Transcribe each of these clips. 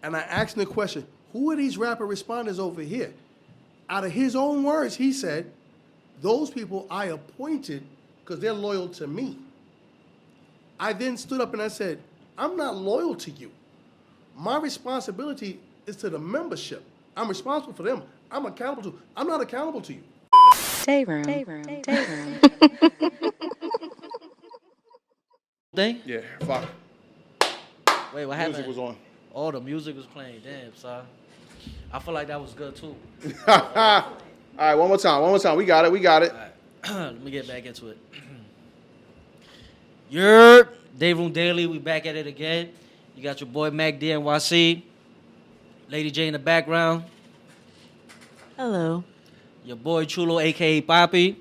And I asked him the question, who are these rapid responders over here? Out of his own words, he said, those people I appointed because they're loyal to me. I then stood up and I said, I'm not loyal to you. My responsibility is to the membership. I'm responsible for them. I'm not accountable to you. Dayroom. Thing? Yeah, fuck. Wait, what happened? Music was on. Oh, the music was playing. Damn, son. I feel like that was good too. All right, one more time. We got it. All right. Let me get back into it. Yerp, Dayroom Daily, we back at it again. You got your boy Mac D NYC, Lady J in the background. Hello. Your boy Chulo, aka Poppy.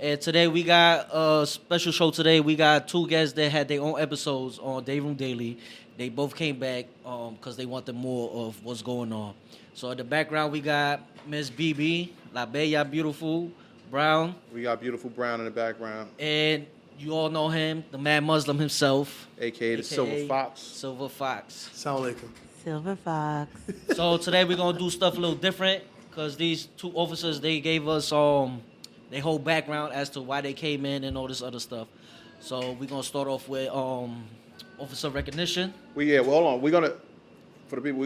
And today we got a special show today. We got two guests that had their own episodes on Dayroom Daily. They both came back because they wanted more of what's going on. So in the background we got Miss BB, La Bella Beautiful Brown. We got beautiful Brown in the background, And you all know him, the Mad Muslim himself. aka the Silver Fox. Silver Fox. Assalamu alaikum. Silver Fox. So today we're gonna do stuff a little different because these two officers, they gave us their whole background as to why they came in and all this other stuff. So we're gonna start off with officer recognition. Hold on. For the people,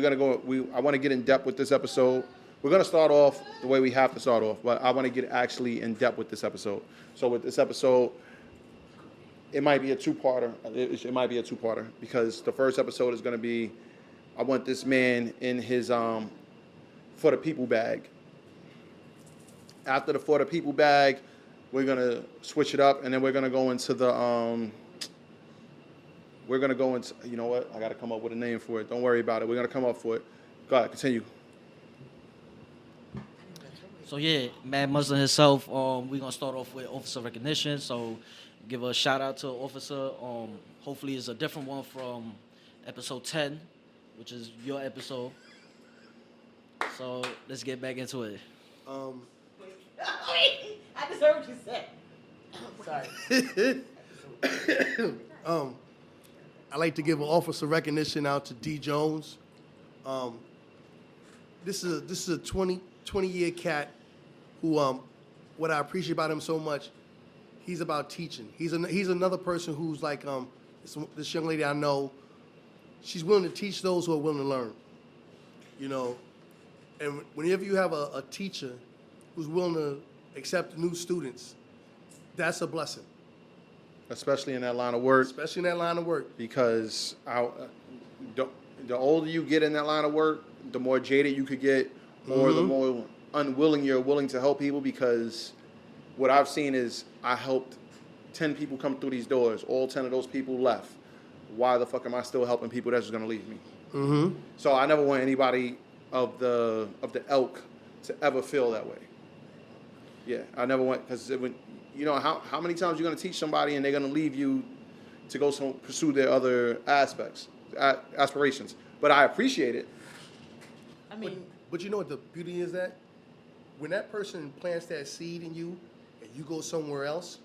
I want to get in depth with this episode. We're gonna start off the way we have to start off, but I want to get actually in depth with this episode. So with this episode, it might be a two-parter. It might be a two-parter because the first episode is gonna be, I want this man in his for the people bag. After the for the people bag, we're gonna switch it up, and then we're gonna go into the you know what? I gotta come up with a name for it. Don't worry about it. We're gonna come up for it. Go ahead, continue. So yeah, Mad Muslim himself. We're gonna start off with officer recognition. So give a shout out to officer. Hopefully it's a different one from episode 10, which is your episode. So let's get back into it. I just heard what you said. Sorry. I like to give an officer recognition out to D. Jones. This is a 20-year cat who what I appreciate about him so much, he's about teaching. He's another person who's like this young lady I know. She's willing to teach those who are willing to learn. You know, and whenever you have a teacher who's willing to accept new students, that's a blessing. Especially in that line of work. Because the older you get in that line of work, the more jaded you could get, or the more unwilling you're willing to help people. Because what I've seen is I helped 10 people come through these doors. All 10 of those people left. Why the fuck am I still helping people that's just gonna leave me? Mm-hmm. So I never want anybody of the ilk to ever feel that way. Yeah, I never want, because you know how many times you're gonna teach somebody and they're gonna leave you to go pursue their other aspirations. But I appreciate it. I mean, but you know what the beauty is that when that person plants that seed in you and you go somewhere else,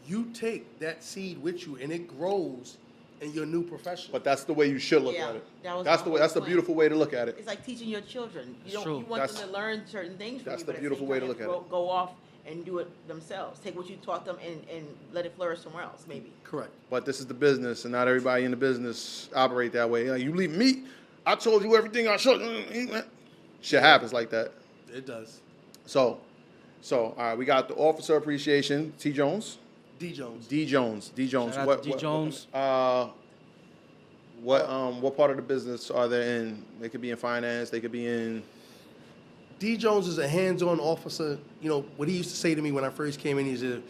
you take that seed with you and it grows in your new profession. But that's the way you should look at it. That's the beautiful way to look at it. it's like teaching your children. It's true. You want them to learn certain things from That's you, the but beautiful way to look at it. Go off and do it themselves. Take what you taught them and let it flourish somewhere else, maybe. Correct. But this is the business, and not everybody in the business operate that way. Like, you leave me, I told you everything I showed. Shit happens like that. It does. So, all right, we got the officer appreciation. T. Jones. D. Jones. Shout out to D. Jones. What part of the business are they in? They could be in finance. They could be in. D. Jones is a hands-on officer. You know, what he used to say to me when I first came in, he said,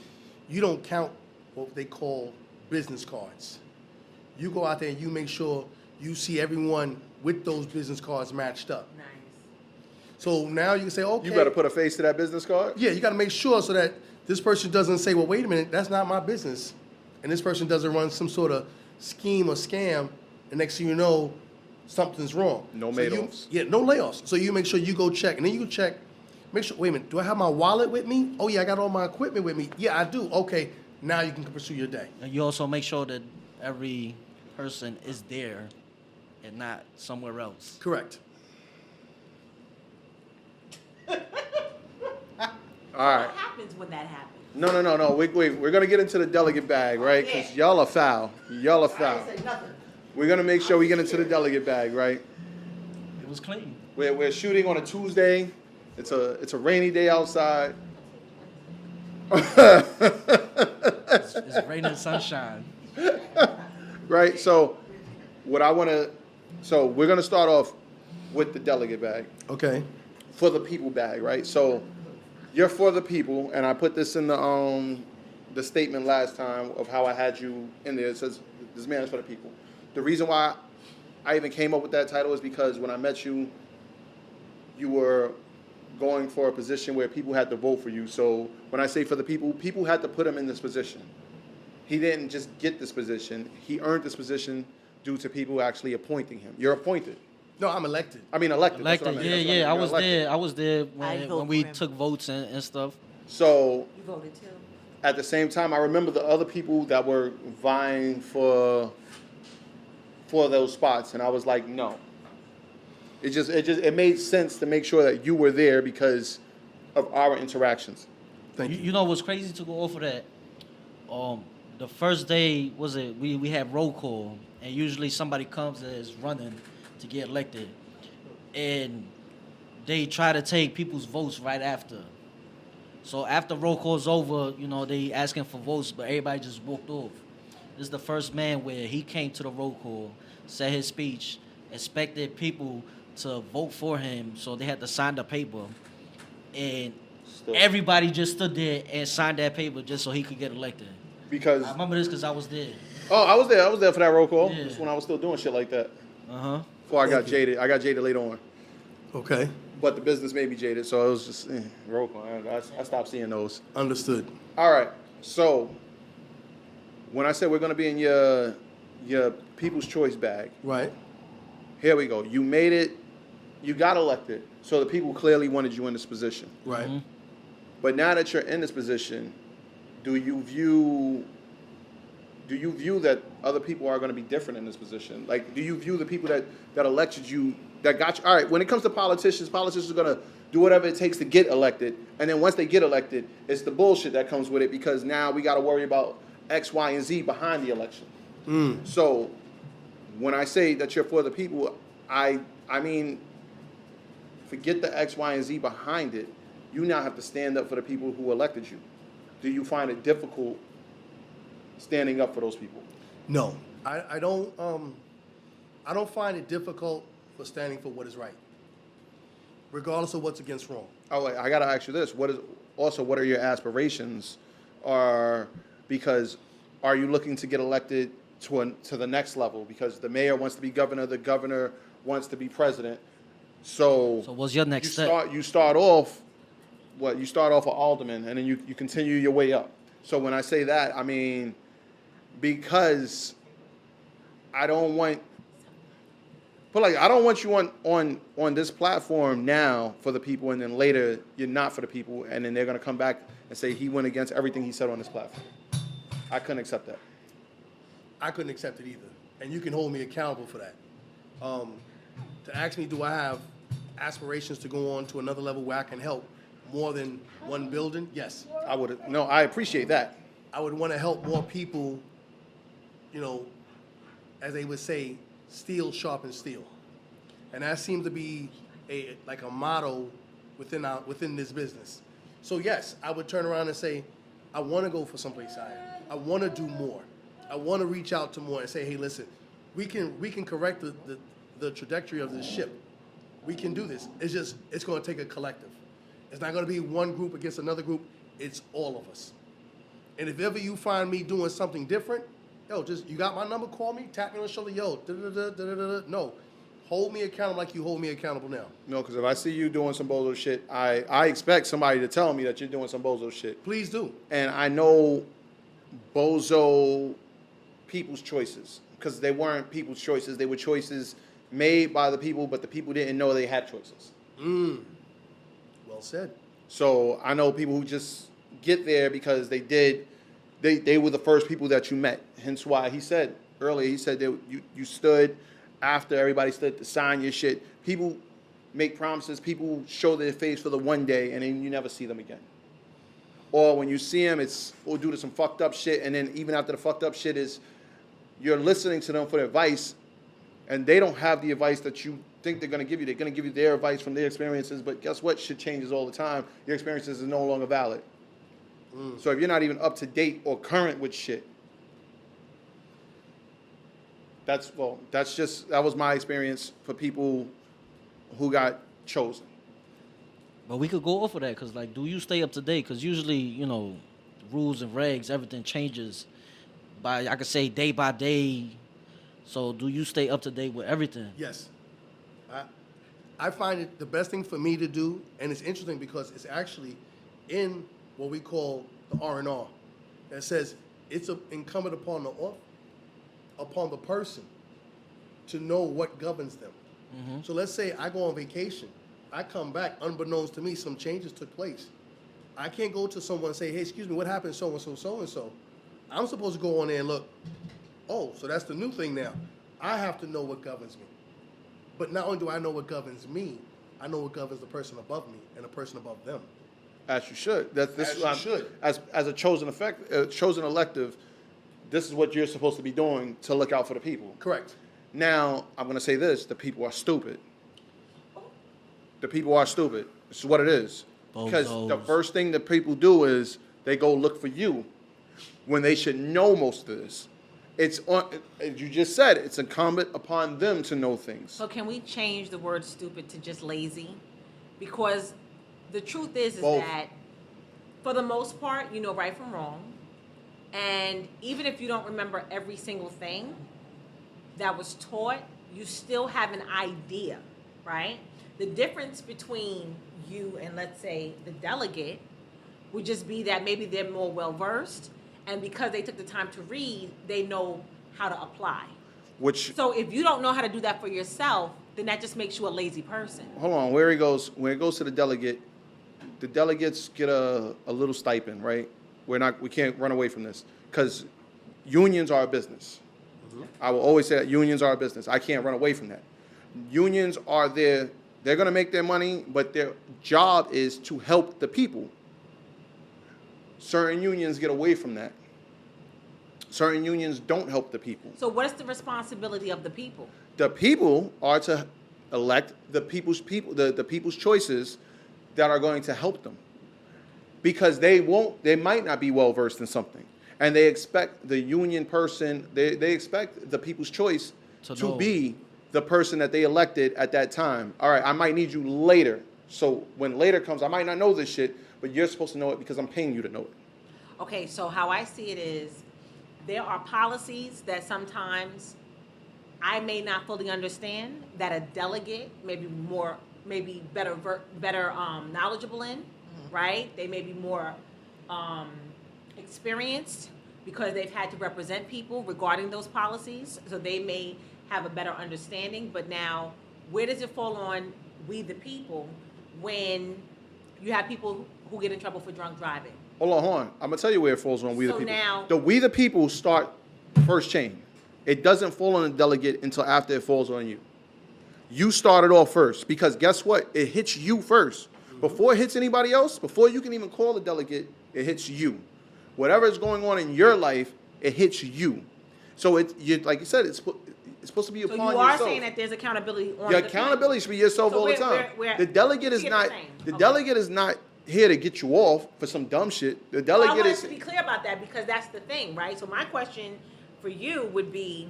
you don't count what they call business cards. You go out there and you make sure you see everyone with those business cards matched up. Nice. So now you can say, okay. You better put a face to that business card. Yeah, you got to make sure so that this person doesn't say, well, wait a minute, that's not my business. And this person doesn't run some sort of scheme or scam, and next thing you know, something's wrong. No So layoffs. no layoffs. So you make sure you go check, and then you check, make sure, wait a minute, do I have my wallet with me? Oh, yeah, I got all my equipment with me. Yeah, I do. Okay, now you can pursue your day. And you also make sure that every person is there and not somewhere else. Correct. All right. What happens when that happens? No. Wait. We're gonna get into the delegate bag, right? Because y'all are foul. Y'all are foul. I didn't say nothing. We're gonna make sure we get into the delegate bag, right? It was clean. We're shooting on a Tuesday. It's a rainy day outside. It's rain and sunshine. Right. So we're gonna start off with the delegate bag. Okay. For the people bag, right? So you're for the people, and I put this in the statement last time of how I had you in there. It says this man is for the people. The reason why I even came up with that title is because when I met you, you were going for a position where people had to vote for you. So when I say for the people, people had to put him in this position. He didn't just get this position. He earned this position due to people actually appointing him. You're appointed. No, I'm elected. I mean elected. That's what Elected, I mean. yeah. I You're was elected. there. I was there I'd vote when we for him. took votes and stuff. So You voted too. at the same time, I remember the other people that were vying for those spots, and I was like, no. It made sense to make sure that you were there because of our interactions. Thank you. You know what's crazy to go off of that? The first day we had roll call, and usually somebody comes that is running to get elected, and they try to take people's votes right after. So after roll call's over, they asking for votes, but everybody just walked off. This is the first man where he came to the roll call, said his speech, expected people to vote for him, so they had to sign the paper, and everybody just stood there and signed that paper just so he could get elected. Because I remember this because I was there. I was there for that roll call. Yeah. That's when I was still doing shit like that. Before I got Thank you. jaded. I got jaded later on. Okay. But the business made me jaded, so it was just roll call. I stopped seeing those. Understood. All right. So when I said we're gonna be in your People's Choice bag, Right. here we go. You made it. You got elected. So the people clearly wanted you in this position. Right. Mhm. But now that you're in this position, do you view that other people are going to be different in this position? Like, do you view the people that elected you, that got you? All right, when it comes to politicians are going to do whatever it takes to get elected. And then once they get elected, it's the bullshit that comes with it because now we got to worry about X, Y, and Z behind the election. So when I say that you're for the people, I mean, forget the X, Y, and Z behind it. You now have to stand up for the people who elected you. Do you find it difficult standing up for those people? No, I don't find it difficult for standing for what is right, regardless of what's against wrong. Oh, wait, I gotta ask you this: what are your aspirations? Because are you looking to get elected to the next level? Because the mayor wants to be governor, the governor wants to be president. So what's your next step? You start off an alderman, and then you continue your way up. So when I say that, I mean, because I don't want you on this platform now for the people, and then later you're not for the people, and then they're gonna come back and say he went against everything he said on this platform. I couldn't accept that. I couldn't accept it either, and you can hold me accountable for that. To ask me, do I have aspirations to go on to another level where I can help more than one building? Yes. I appreciate that. I would want to help more people, as they would say, steel sharpens steel. And that seems to be a motto within this business. So yes, I would turn around and say, I want to go for someplace higher. I want to do more. I want to reach out to more and say, hey, listen, we can correct the trajectory of this ship. We can do this. It's going to take a collective. It's not going to be one group against another group. It's all of us. And if ever you find me doing something different, you got my number, call me, tap me on the shoulder, da-da-da-da-da-da. No, hold me accountable like you hold me accountable now. No, because if I see you doing some bozo shit, I expect somebody to tell me that you're doing some bozo shit. Please do. And I know bozo people's choices, because they weren't people's choices. They were choices made by the people, but the people didn't know they had choices. Well said. So I know people who just get there because they were the first people that you met. Hence why he said earlier, that you stood after everybody stood to sign your shit, people make promises, people show their face for the one day, and then you never see them again. Or when you see them, it's due to some fucked up shit, and then even after the fucked up shit is, you're listening to them for their advice, and they don't have the advice that you think they're going to give you. They're going to give you their advice from their experiences, but guess what? Shit changes all the time. Your experiences is no longer valid. So if you're not even up to date or current with shit, that was my experience for people who got chosen. But we could go off of that because, like, do you stay up to date? Because usually, you know, rules and regs, everything changes by, I could say, day by day. So do you stay up to date with everything? Yes. I find it the best thing for me to do, and it's interesting because it's actually in what we call the R&R. That says it's incumbent upon the person to know what governs them. Mm-hmm. So let's say I go on vacation. I come back, unbeknownst to me, some changes took place. I can't go to someone and say, hey, excuse me, what happened so-and-so, so-and-so? I'm supposed to go on there and look, oh, so that's the new thing now. I have to know what governs me. But not only do I know what governs me, I know what governs the person above me and the person above them. As you should. Should. As a chosen elective, this is what you're supposed to be doing to look out for the people. Correct. Now, I'm going to say this. The people are stupid. The people are stupid. This is what it is. Because the first thing that people do is they go look for you when they should know most of this. It's on, as you just said, it's incumbent upon them to know things. So can we change the word stupid to just lazy? Because the truth is Both. that for the most part, you know right from wrong. And even if you don't remember every single thing that was taught, you still have an idea, right? The difference between you and, let's say, the delegate would just be that maybe they're more well-versed, and because they took the time to read, they know how to apply. So if you don't know how to do that for yourself, then that just makes you a lazy person. Hold on, when it goes to the delegate, the delegates get a little stipend, right? We can't run away from this because unions are a business. Mm-hmm. I will always say that unions are a business. I can't run away from that. Unions are there. They're going to make their money, but their job is to help the people. Certain unions get away from that. Certain unions don't help the people. So what is the responsibility of the people? The people are to elect the people's choices that are going to help them. Because they might not be well versed in something. And they expect the union person, they expect the people's choice to be the person that they elected at that time. All right, I might need you later. So when later comes, I might not know this shit, but you're supposed to know it because I'm paying you to know it. Okay, so how I see it is there are policies that sometimes I may not fully understand that a delegate may be better knowledgeable in, right? They may be more experienced because they've had to represent people regarding those policies, so they may have a better understanding. But now, where does it fall on we the people when you have people who get in trouble for drunk driving? Hold on. I'm going to tell you where it falls on we the So people. now- The we the people start first chain. It doesn't fall on the delegate until after it falls on you. You started off first because guess what? It hits you first. Before it hits anybody else, before you can even call the delegate, it hits you. Whatever is going on in your life, it hits you. So like you said, it's supposed to be upon yourself. So you are saying that there's accountability on Your the accountability should be yourself all the time. The delegate is not. The delegate is not here to get you off for some dumb shit. The delegate I wanted is. to be clear about that because that's the thing, right? So my question for you would be,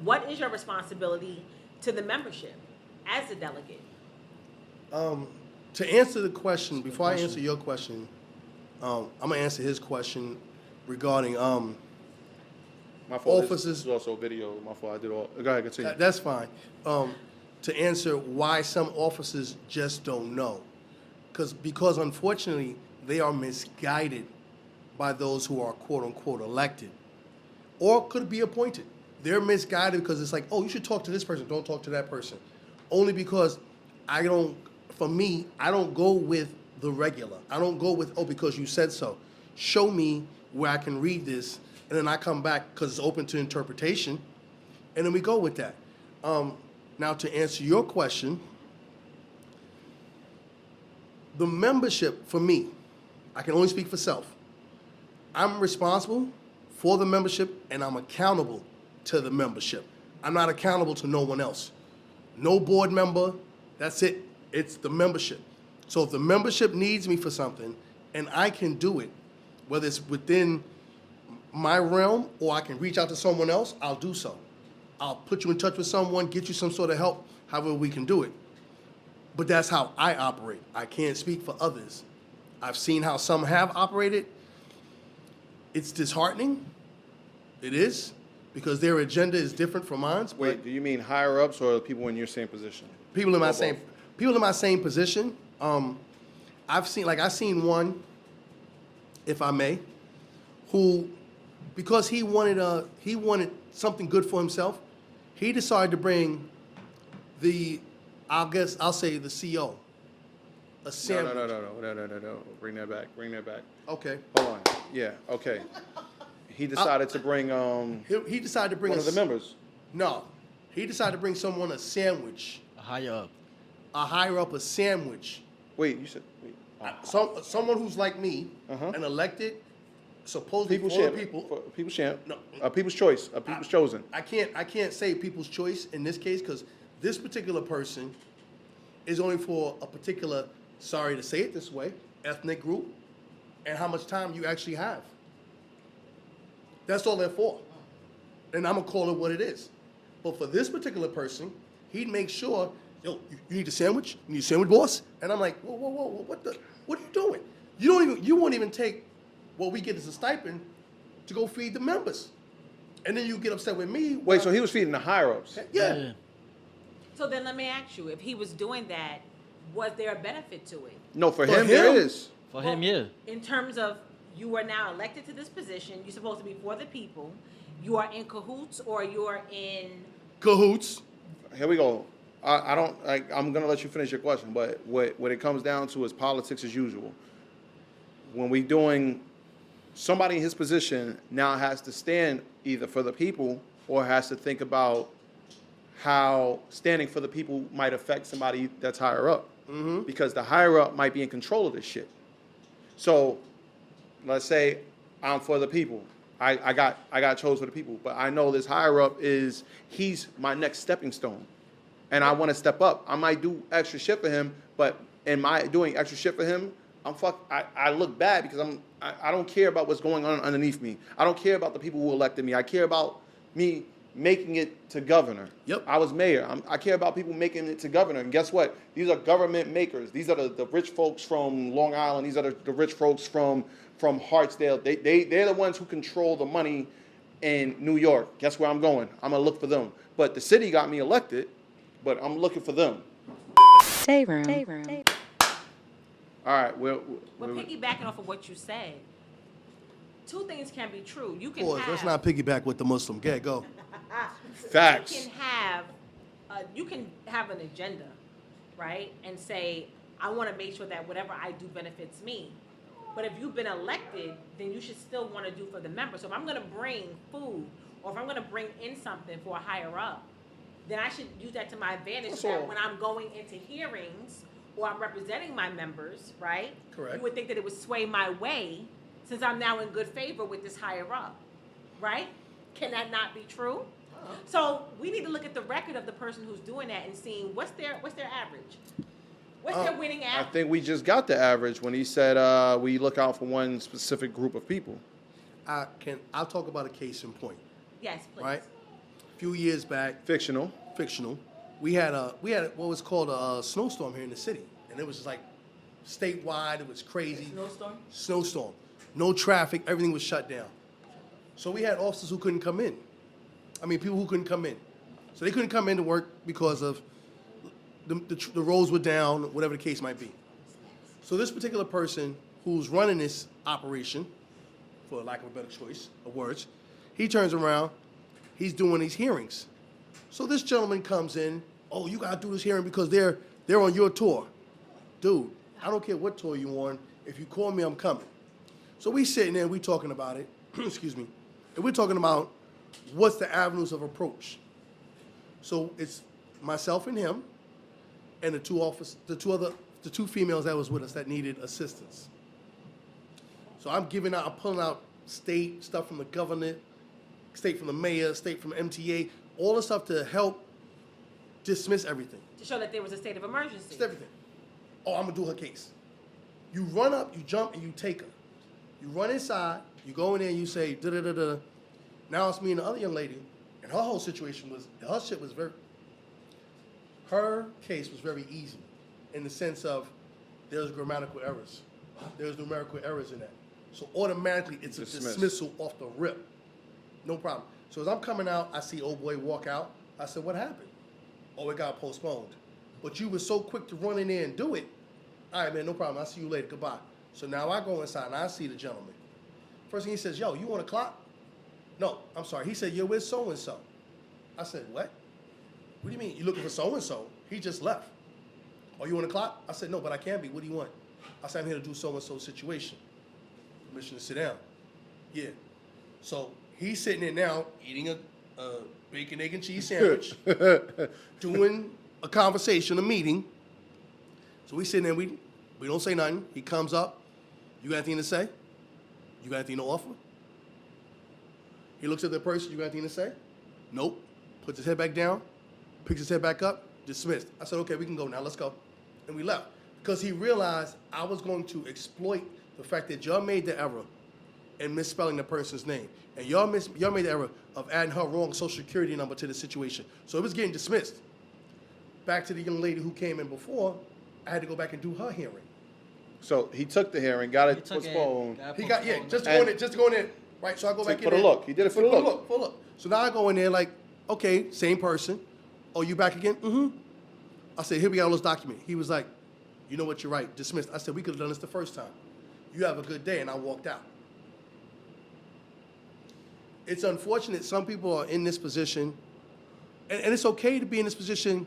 what is your responsibility to the membership as a delegate? To answer the question, before I answer your question, I'm going to answer his question regarding My fault. officers. This is also a video. My fault. I did all. Go ahead. Continue. That's fine. To answer why some officers just don't know. Because unfortunately, they are misguided by those who are quote-unquote elected or could be appointed. They're misguided because it's like, oh, you should talk to this person, don't talk to that person. Only because I don't go with the regular. I don't go with, oh, because you said so. Show me where I can read this, and then I come back because it's open to interpretation, and then we go with that. Now to answer your question, the membership for me, I can only speak for self. I'm responsible for the membership and I'm accountable to the membership. I'm not accountable to no one else. No board member, that's it. It's the membership. So if the membership needs me for something and I can do it, whether it's within my realm or I can reach out to someone else, I'll do so. I'll put you in touch with someone, get you some sort of help, however we can do it. But that's how I operate. I can't speak for others. I've seen how some have operated. It's disheartening. It is, because their agenda is different from mine. Wait, do you mean higher ups or people in your same position? People in my Or same both? people in my same position. I've seen one, if I may, who, because he wanted something good for himself, he decided to bring I'll say the CO, a sandwich. No. Bring that back. Okay. Hold on. Yeah, okay. He decided to bring He decided to bring one of the members. No, he decided to bring someone a sandwich, Higher up. a higher up a sandwich. Wait, you said wait. Someone who's like me, Uh-huh. and elected, supposedly People's for the champ. people. People's champ. No. A people's choice. A people's chosen. I can't say people's choice in this case because this particular person is only for a particular, sorry to say it this way, ethnic group, and how much time you actually have. That's all they're for. And I'm gonna call it what it is. But for this particular person, he'd make sure, yo, you need a sandwich? You need a sandwich, boss? And I'm like, whoa, what are you doing? You won't even take what we get as a stipend to go feed the members. And then you get upset with me. Wait, so he was feeding the higher ups. Yeah. So then let me ask you, if he was doing that, was there a benefit to it? No, for For him there him? is. For him, yeah. In terms of you are now elected to this position, you're supposed to be for the people, you are in cahoots or you're in... Cahoots. Here we go. I'm gonna let you finish your question, but what it comes down to is politics as usual. When we doing, somebody in his position now has to stand either for the people or has to think about how standing for the people might affect somebody that's higher up. Mm-hmm. Because the higher up might be in control of this shit. So let's say I'm for the people. I got chose for the people, but I know this higher up he's my next stepping stone. And I want to step up. I might do extra shit for him, but in my doing extra shit for him, I look bad because I don't care about what's going on underneath me. I don't care about the people who elected me. I care about me making it to governor. Yep. I was mayor. I care about people making it to governor. And guess what? These are government makers. These are the rich folks from Long Island. These are the rich folks from Hartsdale. They're the ones who control the money in New York. Guess where I'm going? I'm going to look for them. But the city got me elected, but I'm looking for them. Dayroom. All right. Well, piggybacking off of what you said, two things can be true. You can Boys, let's not piggyback with the Muslim. Go. Facts. You can have an agenda, right? And say, I want to make sure that whatever I do benefits me. But if you've been elected, then you should still want to do for the members. So if I'm going to bring food or if I'm going to bring in something for a higher up, then I should use that to my advantage so that when I'm going into hearings or I'm representing my members, right? Correct. You would think that it would sway my way since I'm now in good favor with this higher up, right? Can that not be true? So we need to look at the record of the person who's doing that and seeing what's their average. What's their winning I average? think we just got the average when he said we look out for one specific group of people. I'll talk about a case in point. Yes, please. Right? A few years back, Fictional. we had what was called a snowstorm here in the city, and it was just like statewide. It was crazy. Snowstorm. No traffic. Everything was shut down. So we had officers who couldn't come in. People who couldn't come in. So they couldn't come in to work because of the roads were down, whatever the case might be. So this particular person who's running this operation, for lack of a better choice of words, he turns around, he's doing these hearings. So this gentleman comes in, oh, you gotta do this hearing because they're on your tour. Dude, I don't care what tour you're on. If you call me, I'm coming. So we sitting there, we talking about it, excuse me, and we're talking about what's the avenues of approach. So it's myself and him, and the two females that was with us that needed assistance. So I'm pulling out state stuff from the governor, state from the mayor, state from MTA, all the stuff to help dismiss everything. To show that there was a state of emergency. Just everything. Oh, I'm gonna do her case. You run up, you jump, and you take her. You run inside, you go in there, and you say da da da da. Now it's me and the other young lady, and her whole situation was her case was very easy, in the sense of there's grammatical errors, there's numerical errors in that, so automatically it's a dismissal off the rip, no problem. So as I'm coming out, I see old boy walk out. I said, "What happened?" "Oh, it got postponed." "But you were so quick to run in there and do it." "All right, man, no problem. I'll see you later. Goodbye." So now I go inside and I see the gentleman. First thing he says, "Yo, you want a clock?" "No, I'm sorry." He said, "Yo, where's so-and-so?" I said, "What? What do you mean? You looking for so-and-so? He just left." "Oh, you want a clock?" I said, "No, but I can be. What do you want?" I said, "I'm here to do so-and-so situation." "Permission to sit down." "Yeah." So he's sitting there now eating a bacon, egg, and cheese sandwich, doing a conversation, a meeting. So we sitting there, we don't say nothing. He comes up. "You got anything to say? You got anything to offer?" He looks at the person. "You got anything to say?" "Nope." Puts his head back down, picks his head back up, dismissed. I said, "Okay, we can go now. Let's go." And we left. Because he realized I was going to exploit the fact that y'all made the error in misspelling the person's name. And y'all made the error of adding her wrong social security number to the situation. So it was getting dismissed. Back to the young lady who came in before, I had to go back and do her hearing. So he took the hearing, got He it took it, postponed. got He got, yeah, postponed. just to go in there, right? So I go back in For there. the look. He did it for the look. For the look. So now I go in there like, okay, same person. "Oh, you back again?" "Mm-hmm." I said, "Here we got all those documents." He was like, "You know what, you're right, dismissed." I said, "We could have done this the first time. You have a good day," and I walked out. It's unfortunate some people are in this position, and it's okay to be in this position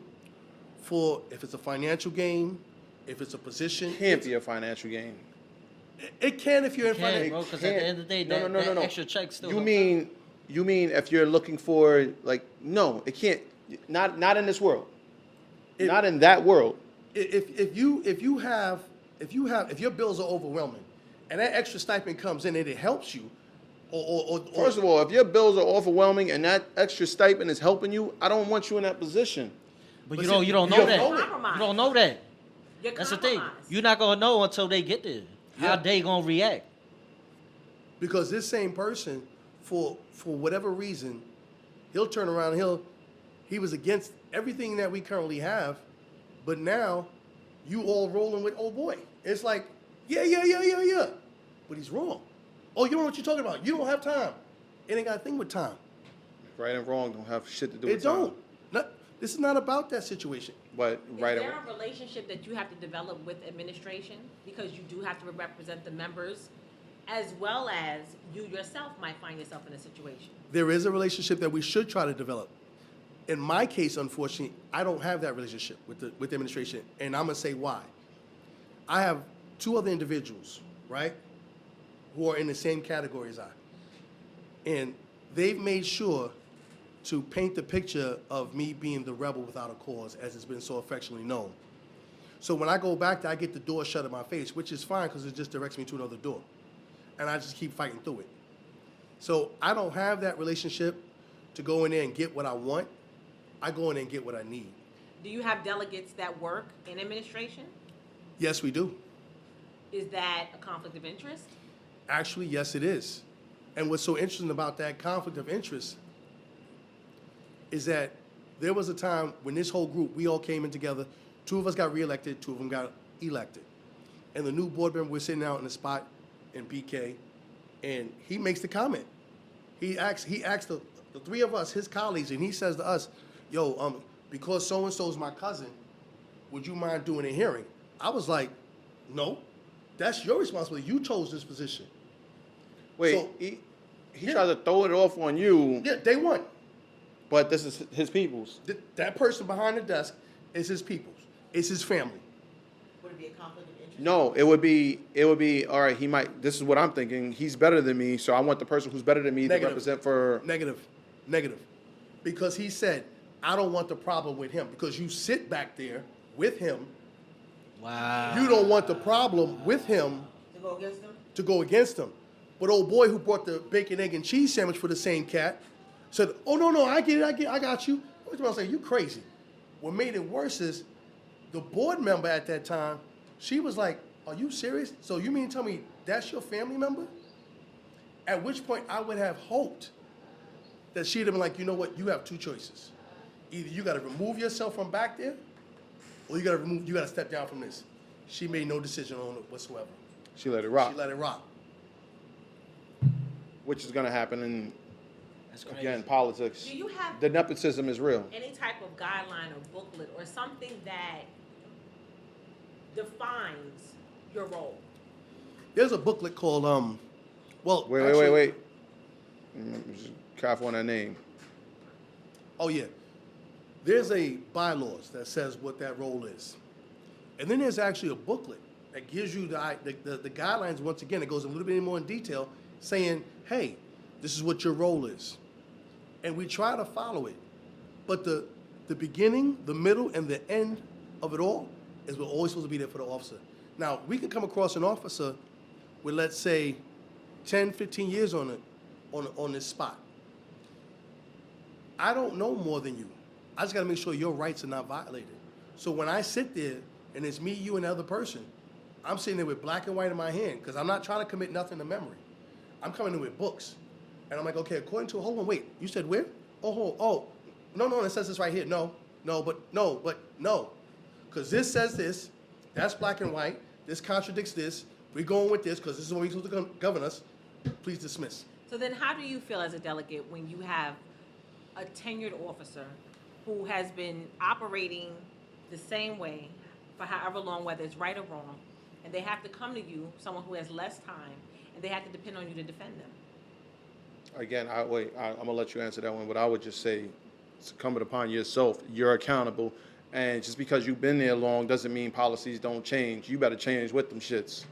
for if it's a financial gain, if it's a position. Can't be a financial gain. It can if you're in Can't, financial. bro, because at the end of the day, that extra check still. You mean if you're looking for like no, it can't. Not in this world. Not in that world. If your bills are overwhelming, and that extra stipend comes in and it helps you, or First of all, if your bills are overwhelming and that extra stipend is helping you, I don't want you in that position. But But you see, don't you know don't that. know it. You don't know that. You're That's the thing. compromised. You're not gonna know until they get there. How Yeah. they gonna react? because this same person, for whatever reason, he'll turn around and he was against everything that we currently have, but now you all rolling with old boy. It's like, yeah, but he's wrong. "Oh, you don't know what you're talking about. You don't have time." It ain't got a thing with time. Right and wrong don't have shit to do It with time. don't. This is not about that situation. But right Is and there a relationship that you have to develop with administration? Because you do have to represent the members, as well as you yourself might find yourself in a situation. There is a relationship that we should try to develop. In my case, unfortunately, I don't have that relationship with the administration, and I'm gonna say why. I have two other individuals, right, who are in the same category as I, and they've made sure to paint the picture of me being the rebel without a cause, as it's been so affectionately known. So when I go back there, I get the door shut in my face, which is fine because it just directs me to another door, and I just keep fighting through it. So I don't have that relationship to go in there and get what I want. I go in there and get what I need. Do you have delegates that work in administration? Yes, we do. Is that a conflict of interest? Actually, yes, it is. And what's so interesting about that conflict of interest is that there was a time when this whole group, we all came in together. Two of us got reelected, two of them got elected. And the new board member was sitting out in the spot in BK, and he makes the comment. He asks the three of us, his colleagues, and he says to us, "Yo, because so-and-so is my cousin, would you mind doing a hearing?" I was like, "No, that's your responsibility. You chose this position." wait, So- he Yeah. tries to throw it off on you, Yeah, day one. but this is his people's. That person behind the desk is his people's. It's his family. Would it be a conflict of interest? No, it would be all right. He might. This is what I'm thinking. He's better than me, so I want the person who's better than me Negative. to represent for. Negative. Because he said, I don't want the problem with him because you sit back there with him. Wow. You don't want the problem with him to go against him. But old boy who brought the bacon, egg, and cheese sandwich for the same cat said, oh, no, I get it, I got you. I was saying, you crazy. What made it worse is the board member at that time, she was like, are you serious? So you mean to tell me that's your family member? At which point I would have hoped that she'd have been like, you know what, you have two choices. Either you got to remove yourself from back there, or you got to step down from this. She made no decision on it whatsoever. She let it rock. She let it rock. Which is going to happen in, That's crazy. again, politics. Do you have The nepotism is real. any type of guideline or booklet or something that defines your role? There's a booklet called, well, Wait. actually- Just careful on that name. Oh, yeah. There's a bylaws that says what that role is. And then there's actually a booklet that gives you the guidelines, once again, it goes a little bit more in detail, saying, hey, this is what your role is. And we try to follow it. But the beginning, the middle, and the end of it all is we're always supposed to be there for the officer. Now, we can come across an officer with, let's say, 10, 15 years on this spot. I don't know more than you. I just got to make sure your rights are not violated. So when I sit there and it's me, you, and the other person, I'm sitting there with black and white in my hand because I'm not trying to commit nothing to memory. I'm coming in with books. And I'm like, okay, according to, hold on, wait, you said where? No, it says this right here. No. Because this says this, that's black and white, this contradicts this, we're going with this because this is what we're supposed to govern us. Please dismiss. So then how do you feel as a delegate when you have a tenured officer who has been operating the same way for however long, whether it's right or wrong, and they have to come to you, someone who has less time, and they have to depend on you to defend them? Again, I'm going to let you answer that one, but I would just say it's incumbent upon yourself. You're accountable. And just because you've been there long doesn't mean policies don't change. You better change with them shits.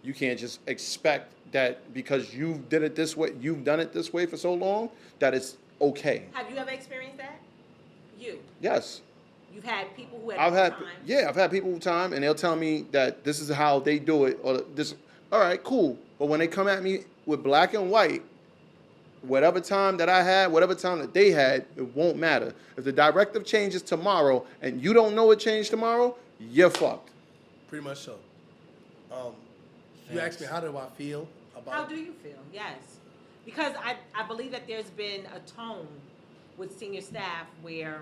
You can't just expect that because you did it this way, you've done it this way for so long, that it's okay. Have you ever experienced that? You. Yes. You've had people who I've had had, time. yeah, I've had people with time, and they'll tell me that this is how they do it, or this. All right, cool. But when they come at me with black and white, whatever time that I had, whatever time that they had, it won't matter. If the directive changes tomorrow and you don't know it changed tomorrow, you're fucked. Pretty much so. You asked me, how do I feel about How do you feel? Yes. Because I believe that there's been a tone with senior staff where,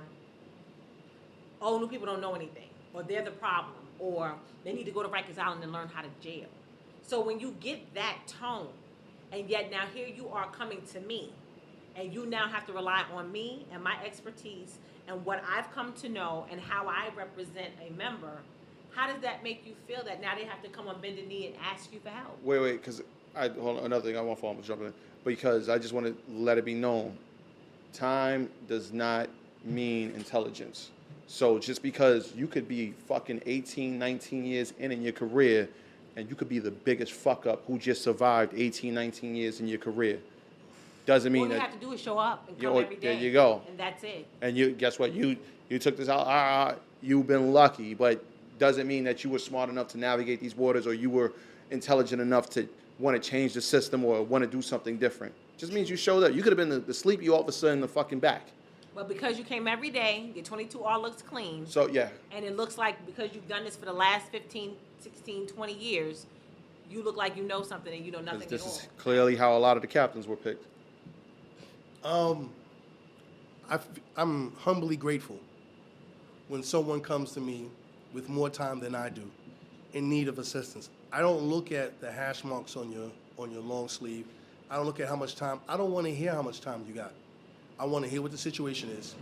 oh, new people don't know anything, or they're the problem, or they need to go to Rikers Island and learn how to jail. So when you get that tone, and yet now here you are coming to me, and you now have to rely on me and my expertise and what I've come to know and how I represent a member, how does that make you feel that now they have to come on bended knee and ask you for help? Wait, because hold on, another thing I want to follow up jumping in, because I just want to let it be known, time does not mean intelligence. So just because you could be fucking 18, 19 years in your career, and you could be the biggest fuck up who just survived 18, 19 years in your career, doesn't mean All you that. have to do is show up and You come know, every day. there you go. And that's it. And you guess what? You took this out. You've been lucky, but doesn't mean that you were smart enough to navigate these waters, or you were intelligent enough to want to change the system or want to do something different. Just means you showed up. You could have been the sleepy officer in the fucking back. But because you came every day, your 22R looks clean. So yeah, And it looks like because you've done this for the last 15, 16, 20 years, you look like you know something and you know nothing this at all. is clearly how a lot of the captains were picked. I'm humbly grateful when someone comes to me with more time than I do, in need of assistance. I don't look at the hash marks on your long sleeve. I don't look at how much time. I don't want to hear how much time you got. I want to hear what the situation is.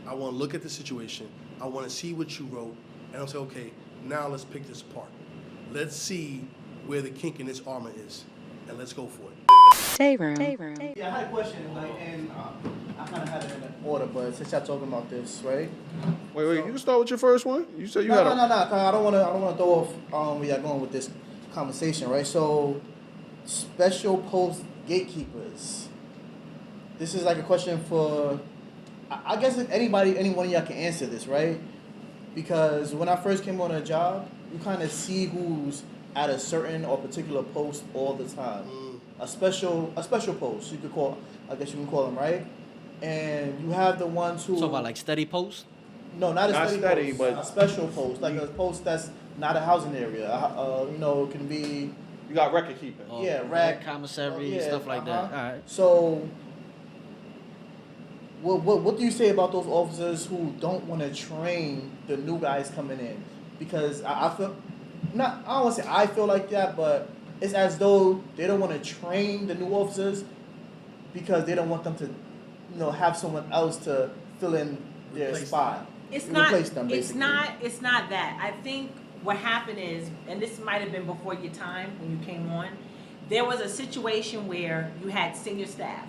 I want to look at the situation. I want to see what you wrote, and I'll say, okay, now let's pick this apart. Let's see where the kink in this armor is, and let's go for it. Dayroom. Yeah, I had a question, and I kind of had it in order, but since y'all talking about this, right? Wait, you can start with your first one. You said you No, had no, a. no, no. I don't want to throw off where y'all going with this conversation, right? So, special post gatekeepers. This is like a question for I guess if any one of y'all can answer this, right? Because when I first came on a job, you kind of see who's at a certain or particular post all the time. A special post, you can call them, right? And you have the ones who... Talk about like steady post? No, not a Not steady steady, post. but... A special post, like a post that's not a housing area. It can be... You got record keeping. Yeah, rack. Commissary, stuff like that. All right. So, what do you say about those officers who don't want to train the new guys coming in? Because I feel... I don't want to say I feel like that, but it's as though they don't want to train the new officers because they don't want them to, have someone else to fill in their spot. Replace them, basically. It's not that. I think what happened is, and this might have been before your time when you came on, there was a situation where you had senior staff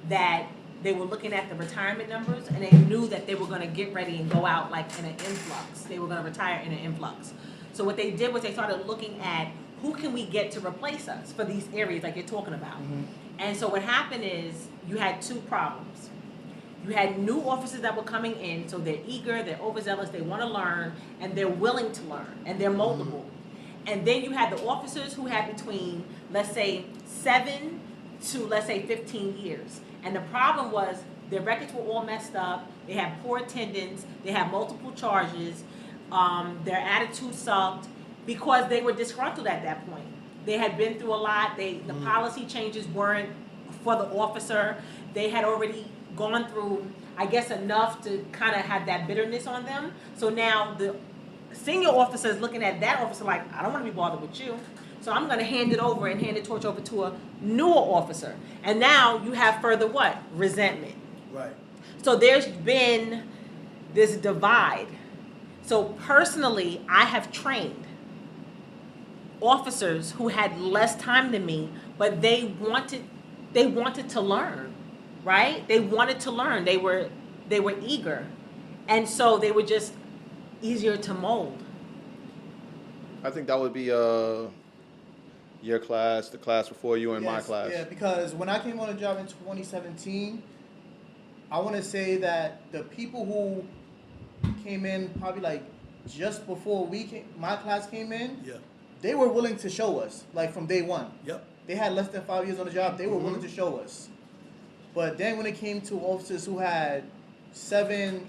that they were looking at the retirement numbers and they knew that they were going to get ready and go out like in an influx. They were going to retire in an influx. So what they did was they started looking at who can we get to replace us for these areas like you're talking about. Mm-hmm. And so what happened is you had two problems. You had new officers that were coming in, so they're eager, they're overzealous, they want to learn, and they're willing to learn, and they're moldable. And then you had the officers who had between, let's say, 7 to, let's say, 15 years. And the problem was their records were all messed up, they had poor attendance, they had multiple charges, their attitude sucked, because they were disgruntled at that point. They had been through a lot, the policy changes weren't for the officer, they had already gone through, I guess, enough to kind of have that bitterness on them. So now the senior officer is looking at that officer like, I don't want to be bothered with you. So I'm going to hand the torch over to a newer officer. And now you have further what? Resentment. Right. So there's been this divide. So personally, I have trained officers who had less time than me, but they wanted to learn. Right? They wanted to learn. They were eager. And so they were just easier to mold. I think that would be your class, the class before you, and my class. Yeah, because when I came on a job in 2017, I want to say that the people who came in probably like just before my class came in, they were willing to show us, like from day one. Yep. They had less than 5 years on the job. They were willing to show us. But then when it came to officers who had 7+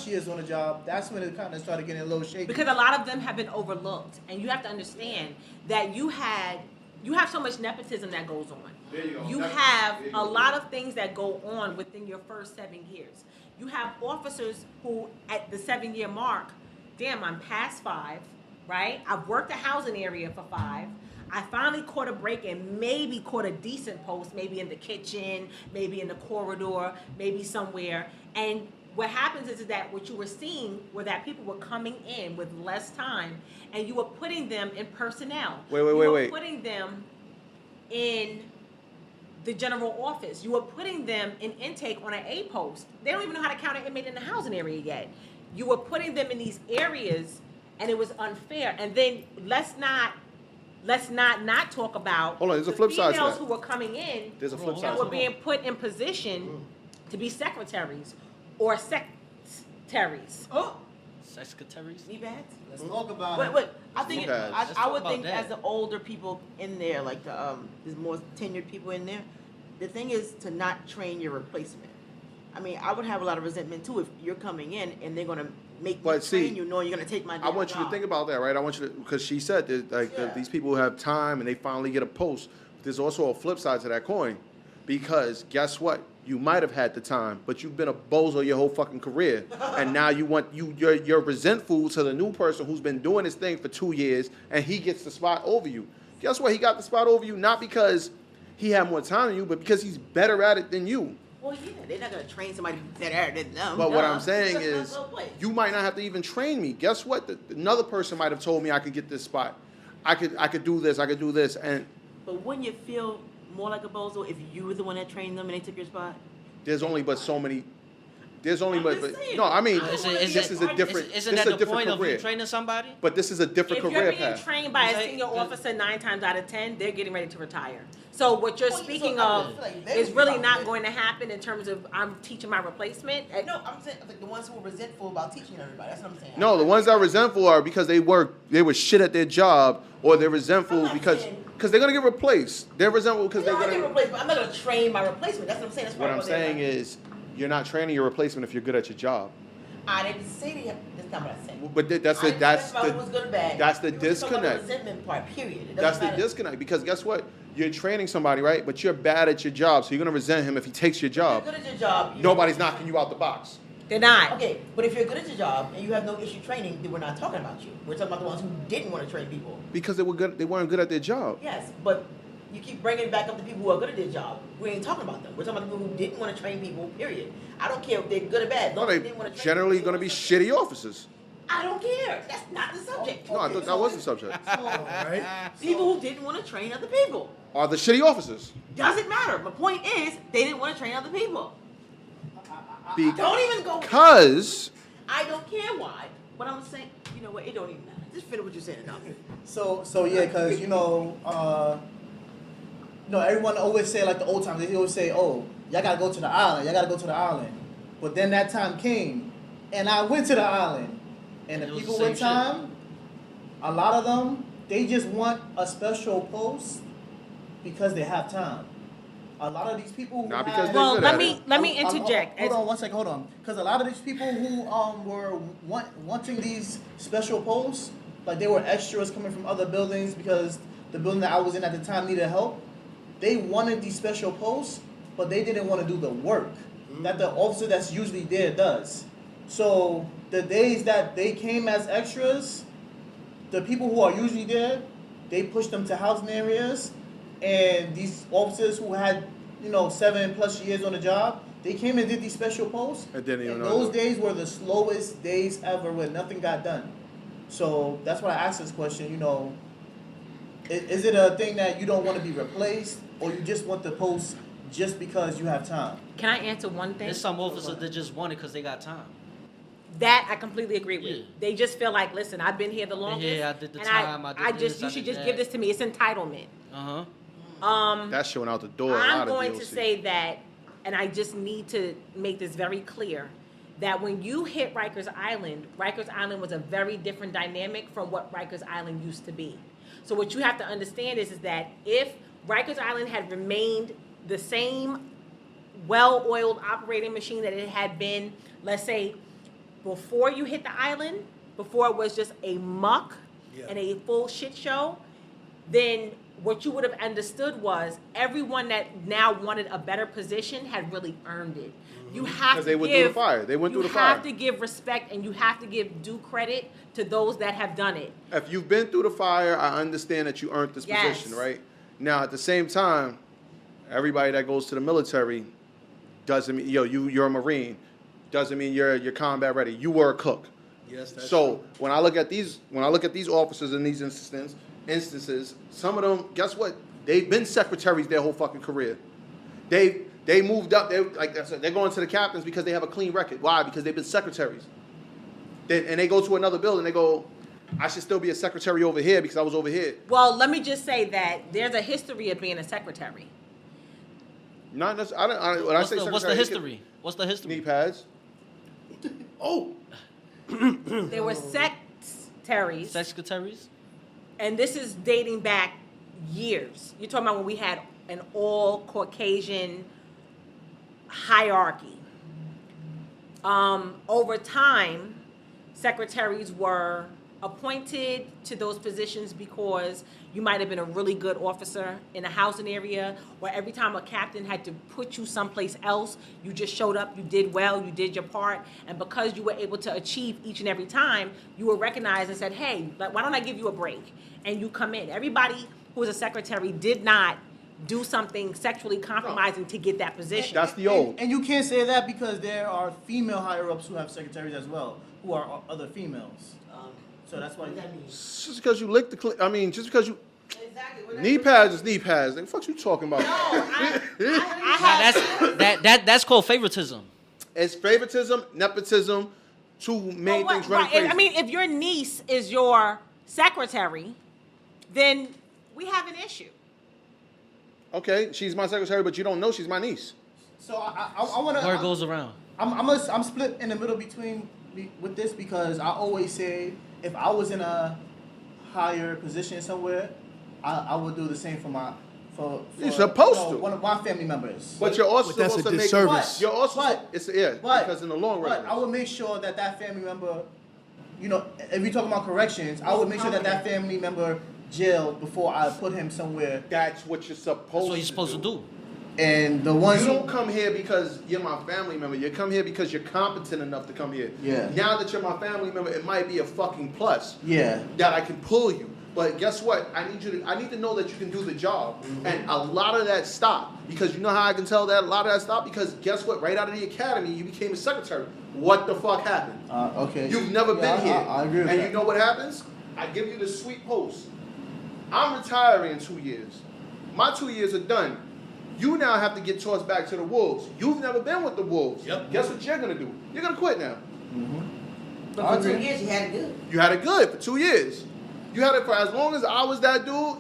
years on the job, that's when it kind of started getting a little shaky. Because a lot of them have been overlooked. And you have to understand that you have so much nepotism that goes on. There you go. You have a lot of things that go on within your first 7 years. You have officers who, at the 7-year mark, damn, I'm past 5, right? I've worked a housing area for 5. I finally caught a break and maybe caught a decent post, maybe in the kitchen, maybe in the corridor, maybe somewhere. And what happens is that what you were seeing were that people were coming in with less time, and you were putting them in personnel. Wait. You were putting them in the general office. You were putting them in intake on an A post. They don't even know how to count an inmate in the housing area yet. You were putting them in these areas, and it was unfair. And then let's not talk about Hold on, there's a flip side to females that. who were coming in There's a flip side and to were being put in position to be secretaries or secretaries. Oh, Secretaries? knee pads. Let's talk about But it. I think Okay. I Let's talk would about think that. as the older people in there, like there's more tenured people in there. The thing is to not train your replacement. I mean, I would have a lot of resentment too if you're coming in and they're gonna make me But see, train you, knowing you're gonna take my. I want you to think about that, right? I want you to, because she said that, that these people who have time and they finally get a post. There's also a flip side to that coin, because guess what? You might have had the time, but you've been a bozo your whole fucking career, and now you're resentful to the new person who's been doing this thing for 2 years, and he gets the spot over you. Guess what? He got the spot over you not because he had more time than you, but because he's better at it than you. Well, yeah, they're not gonna train somebody better than them. But what I'm Duh. saying That's is, not the way. you might not have to even train me. Guess what? Another person might have told me I could get this spot. I could do this, and But wouldn't you feel more like a bozo if you were the one that trained them and they took your spot? there's only but so many. There's only, I'm but, just saying. no, I mean, Is this is a different, Isn't this that is a the different point of you career. training somebody? But this is a different If you're career being path. trained by a Like, senior the- officer 9 times out of 10, they're getting ready to retire. So what you're Well, yeah, speaking so I of feel like they is would really probably- not going to happen in terms of I'm teaching my replacement. No, I'm saying like the ones who were resentful about teaching everybody. That's what I'm saying. No, the ones that are resentful are because they were shit at their job, or they're I'm resentful not because saying- they're gonna get replaced. They're resentful because No, they're I get gonna. replacement. I'm not gonna train my replacement. That's what I'm saying. That's What part I'm of what they're saying like. is, you're not training your replacement if you're good at your job. I didn't say they have. That's not what I said. But that's I the didn't that's talk about who was the good or bad. that's the We were just talking about disconnect. The resentment part. Period. It That's doesn't the matter. disconnect, because guess what? You're training somebody, right? But you're bad at your job, so you're gonna resent him if he takes your job. If you're good at your job. Nobody's knocking you out the box. They're not. Okay, but if you're good at your job and you have no issue training, then we're not talking about you. We're talking about the ones who didn't want to train people. Because they were good. They weren't good at their job. Yes, but you keep bringing back up the people who are good at their job. We ain't talking about them. We're talking about the people who didn't want to train people. Period. I don't care if they're good or bad. No, Long as they didn't want to train generally people. gonna be shitty officers. I don't care. That's not the subject. No, I thought that was the subject. Right? People who didn't want to train other people. Are the shitty officers? Doesn't matter. My point is, they didn't want to train other people. Be- Don't even go. Because I don't care why. But I'm saying, you know what? It don't even matter. Just finish what you're saying enough. So yeah, because everyone always say like the old times. They always say, "Oh, y'all gotta go to the island. Y'all gotta go to the island." But then that time came, and I went to the island, and the It was people the with same shit. time, a lot of them, they just want a special post because they have time. A lot of these people who Not have, because they're Well, good let at me it. let me interject. Hold on one second. Hold on, because a lot of these people who were wanting these special posts, like they were extras coming from other buildings because the building that I was in at the time needed help. They wanted these special posts, but they didn't want to do the work that the officer that's usually there does. So the days that they came as extras, the people who are usually there, they pushed them to housing areas, and these officers who had 7+ years on the job, they came and did these special posts. And didn't even and know those it. days were the slowest days ever where nothing got done. So that's why I asked this question. Is it a thing that you don't want to be replaced, or you just want the post just because you have time? Can I answer one thing? There's some officers that just want it because they got time. That I completely agree with. Yeah. They just feel like, listen, I've been here the longest. here, I did the and time, I did this, you I should did just that. give this to me. It's entitlement. Uh huh. That's showing out the door. a I'm lot of going to DOC. say that, and I just need to make this very clear, that when you hit Rikers Island was a very different dynamic from what Rikers Island used to be. So what you have to understand is that if Rikers Island had remained the same well-oiled operating machine that it had been, let's say, before you hit the island, before it was just a muck and a full shit show, then what you would have understood was everyone that now wanted a better position had really earned it. You have 'Cause to they went through the fire. They went through the You have fire. to give respect and you have to give due credit to those that have done it. If you've been through the fire, I understand that you earned this Yes. position, right? Now, at the same time, everybody that goes to the military doesn't mean you're a Marine. Doesn't mean you're combat ready. You were a cook. Yes, that's So true. when I look at these officers in these instances, some of them, guess what? They've been secretaries their whole fucking career. They moved up. They, like I said, they're going to the captains because they have a clean record. Why? Because they've been secretaries. And they go to another building. They go, I should still be a secretary over here because I was over here. Well, let me just say that there's a history of being a secretary. Not necessarily. When I say What's the secretary, history? What's the history? Knee pads. Oh, There were secretaries, Secretaries? and this is dating back years. You're talking about when we had an all Caucasian hierarchy. Over time, secretaries were appointed to those positions because you might have been a really good officer in a housing area, or every time a captain had to put you someplace else, you just showed up, you did well, you did your part, and because you were able to achieve each and every time, you were recognized and said, hey, like, why don't I give you a break? And you come in. Everybody who was a secretary did not do something sexually compromising to get that position. That's the old. And you can't say that because there are female higher-ups who have secretaries as well, who are other females. So that's why. What does that mean? Just because you lick just because you Exactly. What knee pads is knee pads. What the fuck you talking about? I Now have, that's called favoritism. It's favoritism, nepotism, two main Well, things running right, crazy. I mean, if your niece is your secretary, then we have an issue. Okay, she's my secretary, but you don't know she's my niece. So I want to. Word goes around. I'm split in the middle with this because I always say if I was in a higher position somewhere, I would do the same for You're supposed to. one of my family members. But you're also But that's supposed a to make disservice. You're also But- because in the long run. But I would make sure that family member, if you're talking about corrections, I would make sure that family member jailed before I put him somewhere. That's what you're supposed. That's what you're supposed to do. And the ones You don't come here because you're my family member. You come here because you're competent enough to come here. Yeah. Now that you're my family member, it might be a fucking plus. Yeah. That I can pull you. But guess what? I need to know that you can do the job. Mm-hmm. And a lot of that stopped. Because you know how I can tell that a lot of that stopped? Because guess what? Right out of the academy, you became a secretary. What the fuck happened? Okay. You've never Yeah, been here. I agree with and that. you know what happens? I give you the sweet post. I'm retiring in 2 years. My 2 years are done. You now have to get tossed back to the Wolves. You've never been with the Wolves. Yep. Guess what you're going to do? You're going to quit now. But for 2 years, you had it good. You had it good for 2 years. You had it for as long as I was that dude.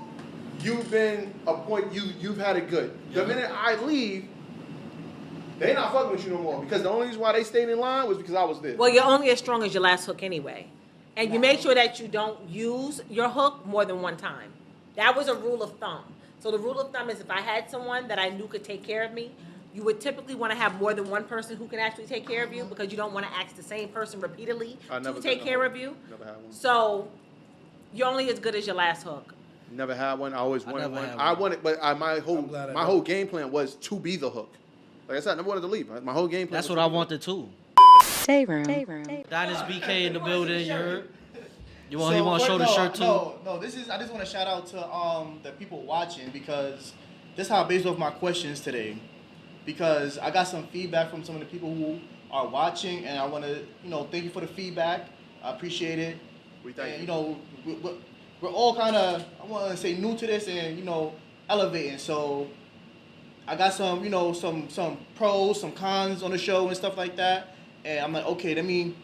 You've been a point. You've had it good. The minute I leave, they not fucking with you no more because the only reason why they stayed in line was because I was there. Well, you're only as strong as your last hook anyway. And you make sure that you don't use your hook more than one time. That was a rule of thumb. So the rule of thumb is if I had someone that I knew could take care of me, you would typically want to have more than one person who can actually take care of you because you don't want to ask the same person repeatedly to take care of you. Never had one. So you're only as good as your last hook. Never had one. I always wanted never one. had I one. wanted, but my glad I my don't. whole game plan was to be the hook. Like I said, I never wanted to leave. My whole game plan. That's was what to I be the wanted too. Dayroom. Dynasty BK in the building. You heard? You want to So, show the no, shirt too? No, I just want to shout out to the people watching because this is how I based off my questions today. Because I got some feedback from some of the people who are watching, and I want to, thank you for the feedback. I appreciate it. We thank and, you. we're all kind of, I want to say, new to this and, elevating. So I got some, some pros, some cons on the show and stuff like that. And I'm like, okay, let me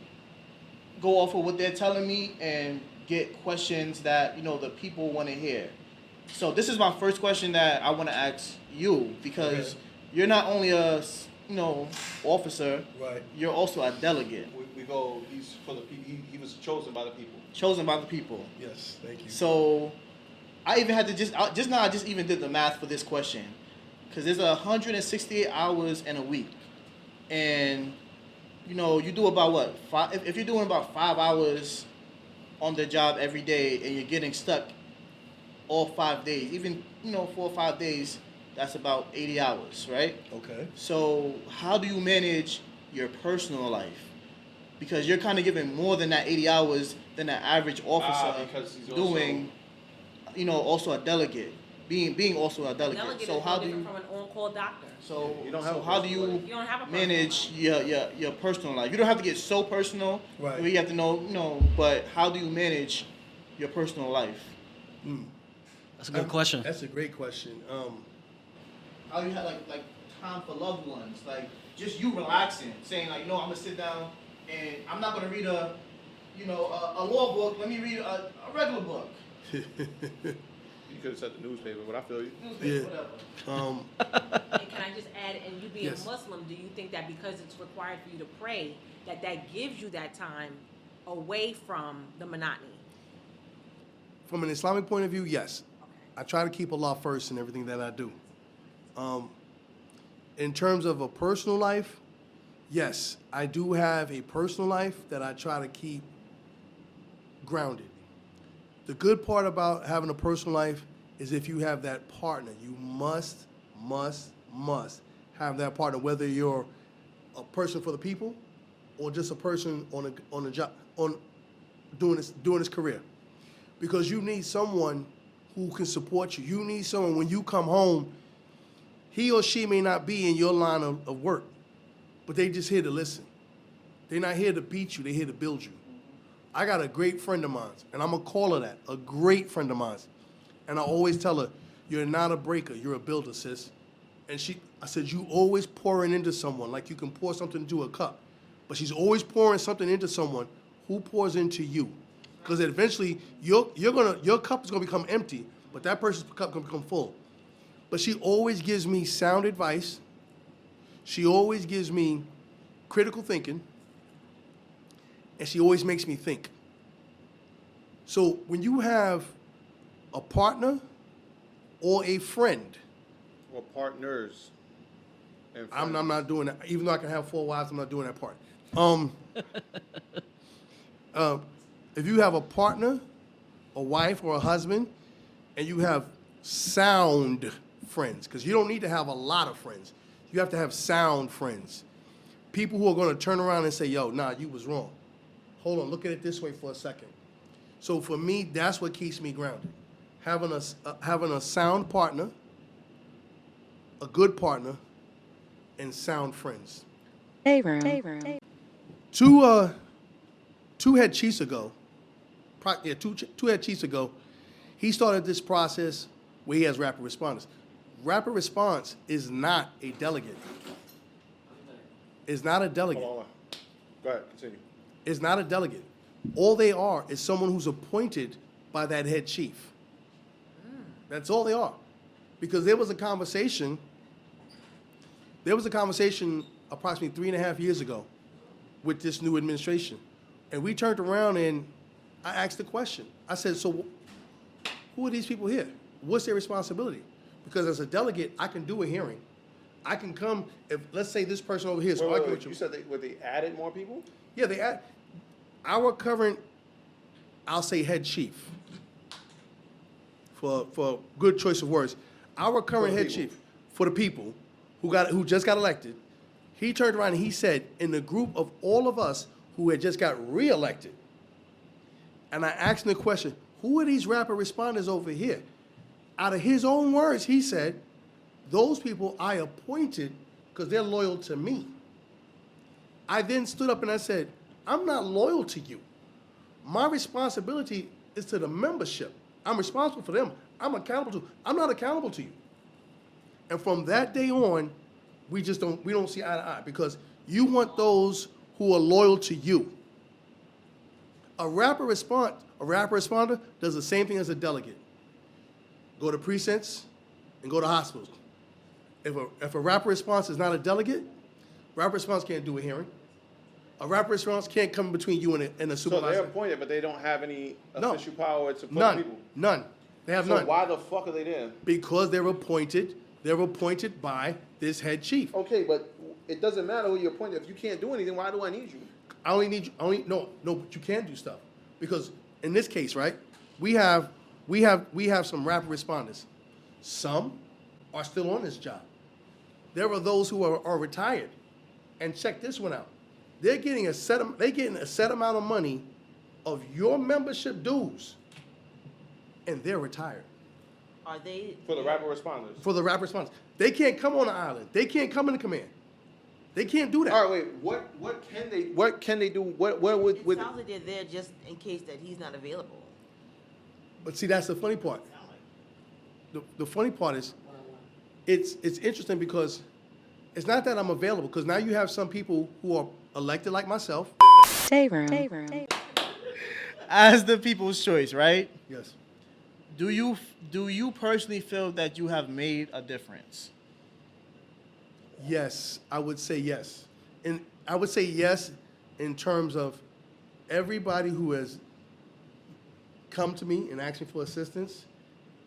go off of what they're telling me and get questions that, the people want to hear. So this is my first question that I want to ask you because you're not only a, officer, Right. you're also a delegate, We go. He's for the people. He was chosen by the people. chosen by the people. Yes, thank you. So I even had to I just even did the math for this question because there's 168 hours in a week, and you do about what if you're doing about 5 hours on the job every day and you're getting stuck all 5 days, even 4 or 5 days, that's about 80 hours, right? Okay. So how do you manage your personal life? Because you're kind of giving more than that 80 hours than the average officer because he's doing, also a delegate, being also a delegate. Delegate So is how no do different you from an on-call doctor. You don't have a how do personal you You don't have a personal manage life. your personal life? You don't have to get so personal. Right. Where you have to know, but how do you manage your personal life? That's a good question. That's a great question. How you have like time for loved ones, like just you relaxing, saying like, I'm gonna sit down and I'm not gonna read a law book. Let me read a regular book. You could have said the newspaper, but I feel you. Newspaper, whatever. And can I just add, and you being Yes. a Muslim, do you think that because it's required for you to pray, that gives you that time away from the monotony? From an Islamic point of view, yes. Okay. I try to keep Allah first in everything that I do. In terms of a personal life, yes, I do have a personal life that I try to keep grounded. The good part about having a personal life is if you have that partner, you must have that partner, whether you're a person for the people or just a person on a job doing this career, because you need someone who can support you. You need someone when you come home. He or she may not be in your line of work, but they just here to listen. They're not here to beat you. They're here to build you. I got a great friend of mine, and I'm going to call her that, a great friend of mine. And I always tell her, you're not a breaker, you're a builder, sis. And I said, you always pouring into someone like you can pour something into a cup. But she's always pouring something into someone who pours into you. Because eventually, your cup is going to become empty, but that person's cup can become full. But she always gives me sound advice. She always gives me critical thinking. And she always makes me think. So when you have a partner or a friend, Or partners. And I'm friends. not doing that. Even though I can have 4 wives, I'm not doing that part. If you have a partner, a wife, or a husband, and you have sound friends, because you don't need to have a lot of friends. You have to have sound friends. People who are going to turn around and say, yo, nah, you was wrong. Hold on, look at it this way for a second. So for me, that's what keeps me grounded. Having a sound partner, a good partner, and sound friends. Dayroom. Two head chiefs ago, two head chiefs ago, he started this process where he has rapid responders. Rapid response is not a delegate. It's not a delegate. Hold on. Go ahead, continue. It's not a delegate. All they are is someone who's appointed by that head chief. That's all they are. Because there was a conversation approximately 3.5 years ago with this new administration. And we turned around and I asked the question. I said, so who are these people here? What's their responsibility? Because as a delegate, I can do a hearing. I can come, if let's say this person over here is arguing with you. You said they added more people? Yeah, they add our current, I'll say head chief, for good choice of words. Our current head chief for the people who just got elected, he turned around and he said, in the group of all of us who had just got reelected, and I asked him the question, who are these rapid responders over here? Out of his own words, he said, those people I appointed because they're loyal to me. I then stood up and I said, I'm not loyal to you. My responsibility is to the membership. I'm responsible for them. I'm not accountable to you. And from that day on, we don't see eye to eye because you want those who are loyal to you. A rapid responder does the same thing as a delegate. Go to precincts and go to hospitals. If a rapid response is not a delegate, rapid response can't do a hearing. A rapid response can't come between you and a supervisor. So they're appointed, but they don't have any official power to appoint people? None. They have none. So why the fuck are they there? Because they're appointed by this head chief. Okay, but it doesn't matter who you're appointed. If you can't do anything, why do I need you? I only need you. No, but you can do stuff. Because in this case, right, we have some rapid responders. Some are still on this job. There are those who are retired. And check this one out. They're getting a set amount of money of your membership dues, and they're retired. Are they For the rapid responders. For the rapid responders, they can't come on the island. They can't come in the command. They can't do that. All right, wait. What can they do? What would? It sounds like they're there just in case that he's not available. But see, that's the funny part. The funny part is, it's interesting because it's not that I'm available. Because now you have some people who are elected like myself. Dayroom. As the people's choice, right? Yes. Do you personally feel that you have made a difference? Yes, I would say yes. And I would say yes in terms of everybody who has come to me and asked me for assistance,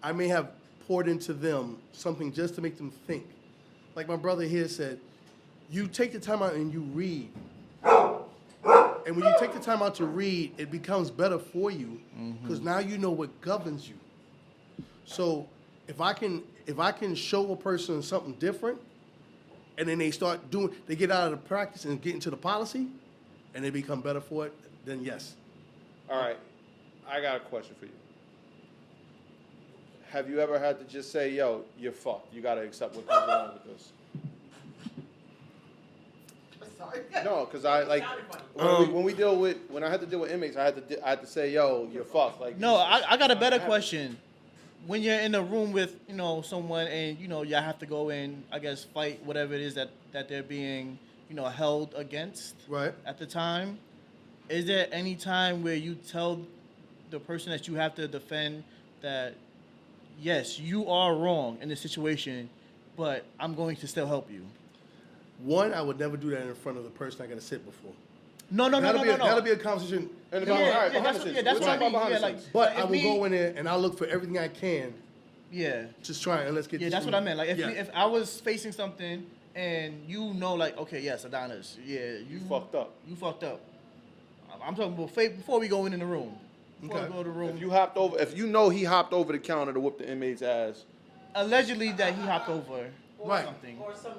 I may have poured into them something just to make them think. Like my brother here said, you take the time out and you read. And when you take the time out to read, it becomes better for you because now you know what governs you. So if I can show a person something different, and then they get out of the practice and get into the policy, and they become better for it, then yes. All right, I got a question for you. Have you ever had to just say, yo, you're fucked. You got to accept what comes along with this? Sorry. No, because I like when I had to deal with inmates, I had to say, yo, you're fucked. Like No, I got a better question. when you're in a room with someone and y'all have to go in, I guess, fight whatever it is that they're being held against Right. at the time. Is there any time where you tell the person that you have to defend that yes, you are wrong in this situation, but I'm going to still help you? One, I would never do that in front of the person I got to sit before. No. That'll be a conversation. And Yeah, all right, yeah, behind the scenes. that's We're what I talking mean. about behind Yeah, the like, scenes. But if I will me- go in there and I'll look for everything I can Yeah. to try and let's get. Yeah, this that's what thing- I meant. Like, Yeah. if I was facing something and like, okay, yes, Adonis, yeah, You fucked up. You fucked up. I'm talking about before we go in the room. Before Okay. we go to the room. If you hopped over, if you know he hopped over the counter to whoop the inmate's ass, Allegedly that he hopped over Right. something. Or some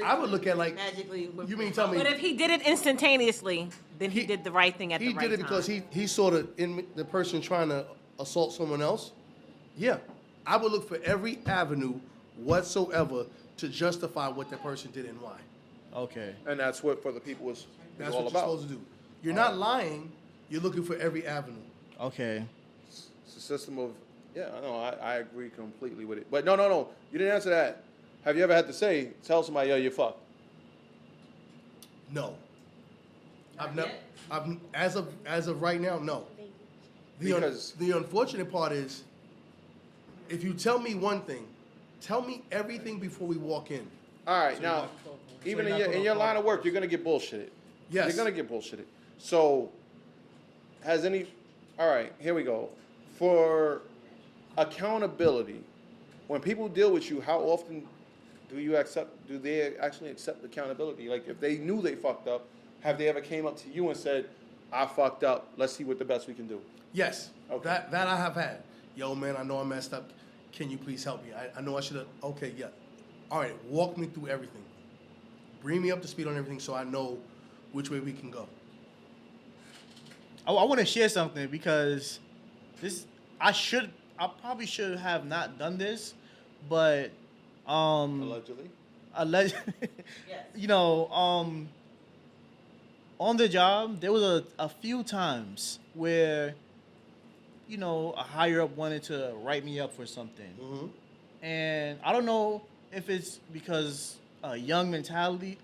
I would look at like magically. you mean tell me But if he did it instantaneously, then he did the right thing at he the right did it time. because he saw the person trying to assault someone else. Yeah, I would look for every avenue whatsoever to justify what that person did and why. Okay. and that's what for the people is That's all what you're about. supposed to do. You're not lying. You're looking for every avenue. Okay. It's a system of, yeah, I know, I agree completely with it. But no, you didn't answer that. Have you ever had to tell somebody, yo, you're fucked? No. As of right now, no. Because- The unfortunate part is, if you tell me one thing, tell me everything before we walk in. All right, now, even you're in not your gonna line of work, you're gonna get bullshitted. Yes. You're gonna get bullshitted. So, all right, here we go. For accountability, when people deal with you, how often do they actually accept accountability? Like, if they knew they fucked up, have they ever came up to you and said, I fucked up, let's see what the best we can do? Yes. Okay. That I have had. Yo, man, I know I messed up. Can you please help me? I know I should have. Okay, yeah. All right, walk me through everything. Bring me up to speed on everything so I know which way we can go. I want to share something because I probably should have not done this, but Allegedly. Yes. On the job, there was a few times where, a higher up wanted to write me up for something. Mm-hmm. And I don't know if it's because a young mentality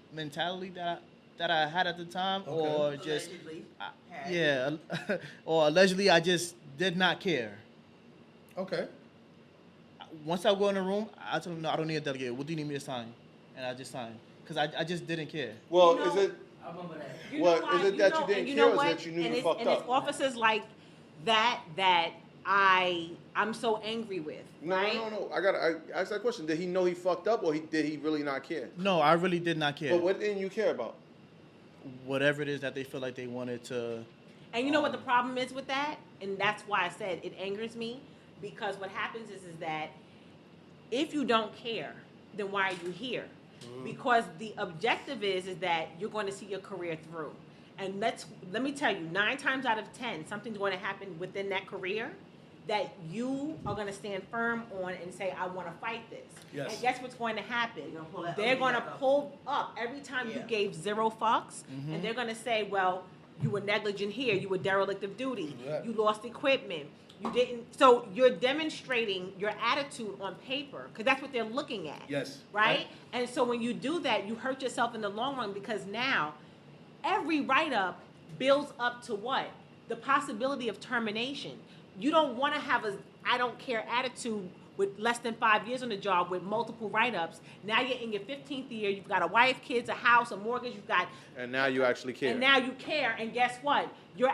that I had at the time, Okay. or just Allegedly had. yeah, or allegedly I just did not care. Okay. Once I go in the room, I tell them, no, I don't need a delegate. What do you need me to sign? And I just sign because I just didn't care. Well, You know- is it? I remember that. Well, is it that you didn't care or is it that you knew you fucked and up? it's officers like that I'm so angry with, right? No. I asked that question. Did he know he fucked up, or did he really not care? No, I really did not care. But what didn't you care about? Whatever it is that they feel like they wanted to. And you know what the problem is with that? And that's why I said it angers me, because what happens is that if you don't care, then why are you here? Because the objective is that you're going to see your career through. And let me tell you, 9 times out of 10, something's going to happen within that career that you are going to stand firm on and say, I want to fight this. Yes. And guess what's going to happen? They're gonna pull that They're other going to back up. pull up every time you Yeah. gave 0 fucks, and they're going to say, well, you were negligent here, you were derelict of duty, Right. you lost equipment, you didn't. So you're demonstrating your attitude on paper, because that's what they're looking at. Yes. Right? And so when you do that, you hurt yourself in the long run, because now every write-up builds up to what? The possibility of termination. You don't want to have a I don't care attitude with less than 5 years on the job with multiple write-ups. Now you're in your 15th year, you've got a wife, kids, a house, a mortgage, you've got, And now you actually care. and now you care, and guess what? You're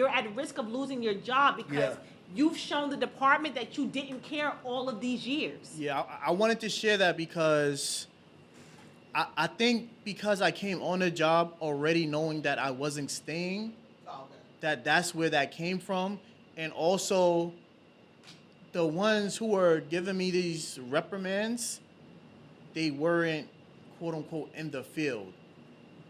at risk of losing your job because Yeah. you've shown the department that you didn't care all of these years. Yeah, I wanted to share that because I think because I came on the job already knowing that I wasn't staying, Oh, okay. that's where that came from. And also, the ones who were giving me these reprimands, they weren't, quote unquote, in the field.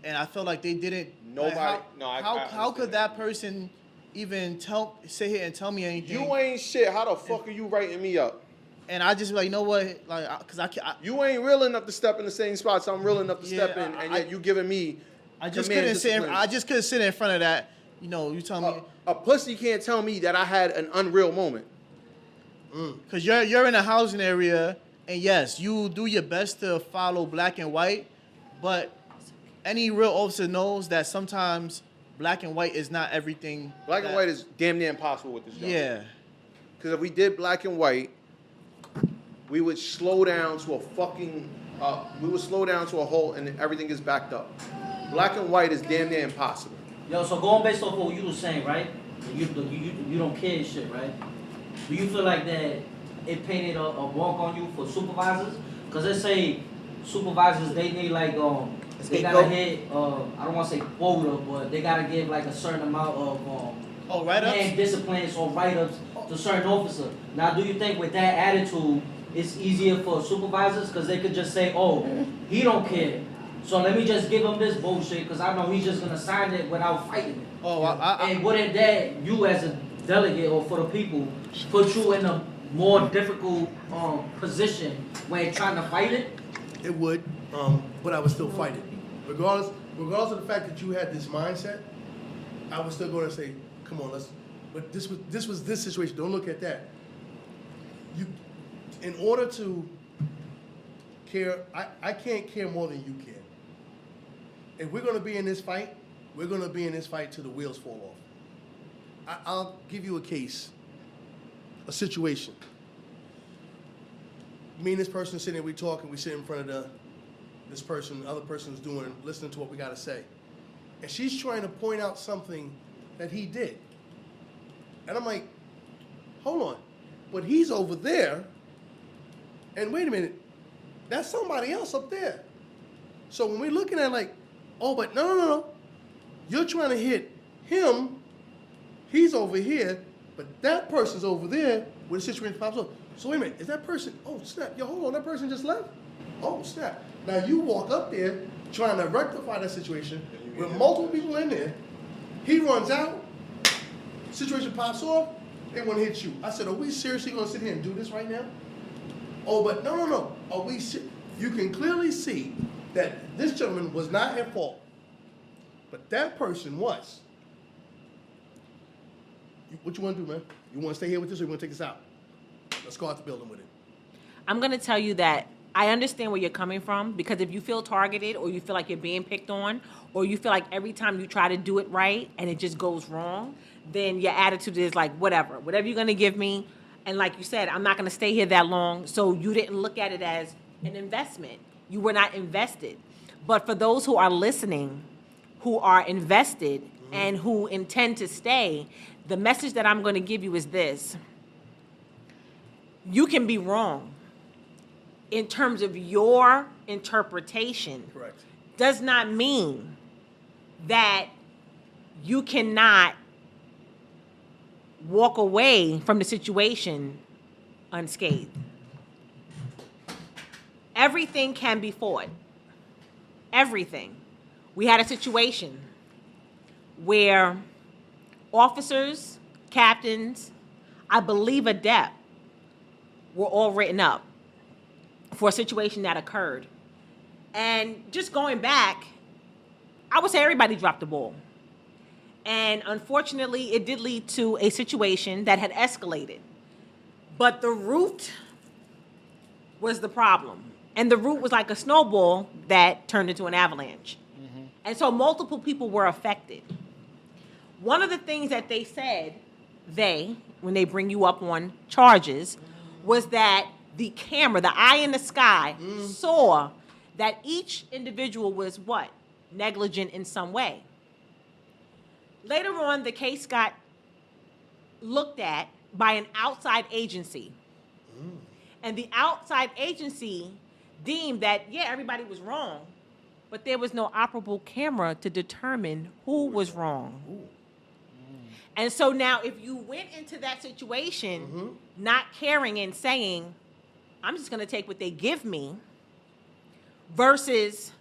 And I felt like they didn't. Nobody- Like no, I how understand could that. that person even sit here and tell me anything? You ain't shit. How the fuck are you writing me up? And I just be like, you know what? Like, because I can't. You ain't real enough to step in the same spots I'm real enough to Yeah, step in, and I- yet you giving me. I just command couldn't sit. discipline. I just couldn't sit in front of that. You tell me. A pussy can't tell me that I had an unreal moment. I just couldn't sit in front of that. You know, you tell me. A pussy can't tell me that I had an unreal moment. You know what I'm saying? Like, I don't know. I Because you're in a housing area, and yes, you do your best to follow black and white, but any real officer knows that sometimes black and white is not everything. Black and white is damn near impossible with this job. Yeah. Because if we did black and white, we would slow down to a fucking, we would slow down to a halt and everything is backed up. Black and white is damn near impossible. Yo, so going based off what you were saying, right? You don't care and shit, right? Do you feel like that it painted a walk on you for supervisors? Because let's say supervisors, they need like, they gotta hit, I don't want to say quota, but they gotta give like a certain amount of write-ups? disciplines or write-ups to certain officers. Now, do you think with that attitude, it's easier for supervisors because they could just say, oh, he don't care. So let me just give him this bullshit because I know he's just going to sign it without fighting it. Oh, And wouldn't that, you as a delegate or for the people, put you in a more difficult position when trying to fight it? It would, but I would still fight it. Regardless of the fact that you had this mindset, I was still going to say, come on, let's. But this was this situation. Don't look at that. You, in order to care, I can't care more than you can. If we're going to be in this fight, we're going to be in this fight till the wheels fall off. I'll give you a case, a situation. Me and this person sitting there, we talking, we sit in front of this person, the other person's listening to what we got to say. And she's trying to point out something that he did. And I'm like, hold on, but he's over there, and wait a minute, that's somebody else up there. So when we're looking at like, oh, but no, you're trying to hit him, he's over here, but that person's over there where the situation pops up. So wait a minute, is that person, oh snap, yo, hold on, that person just left? Oh snap. Now you walk up there trying to rectify that situation with multiple people in there, he runs out, situation pops off, they want to hit you. I said, are we seriously going to sit here and do this right now? Oh, but no. Are we? You can clearly see that this gentleman was not at fault, but that person was. What you want to do, man? You want to stay here with this, or you want to take this out? Let's go out the building with it. I'm going to tell you that I understand where you're coming from, because if you feel targeted or you feel like you're being picked on or you feel like every time you try to do it right and it just goes wrong, then your attitude is like, whatever you're going to give me. And like you said, I'm not going to stay here that long. So you didn't look at it as an investment. You were not invested. But for those who are listening, who are invested and who intend to stay, the message that I'm going to give you is this. You can be wrong in terms of your interpretation. Correct. Does not mean that you cannot walk away from the situation unscathed. Everything can be fought. Everything. We had a situation where officers, captains, I believe adept, were all written up for a situation that occurred. And just going back, I would say everybody dropped the ball. And unfortunately, it did lead to a situation that had escalated. But the root was the problem. And the root was like a snowball that turned into an avalanche. Mm-hmm. And so multiple people were affected. One of the things that they said, when they bring you up on charges, was that the camera, the eye in the sky, saw that each individual was what? Negligent in some way. Later on, the case got looked at by an outside agency. And the outside agency deemed that, yeah, everybody was wrong, but there was no operable camera to determine who was wrong. And so now if you went into that situation not caring and saying, I'm just going to take what they give me, versus,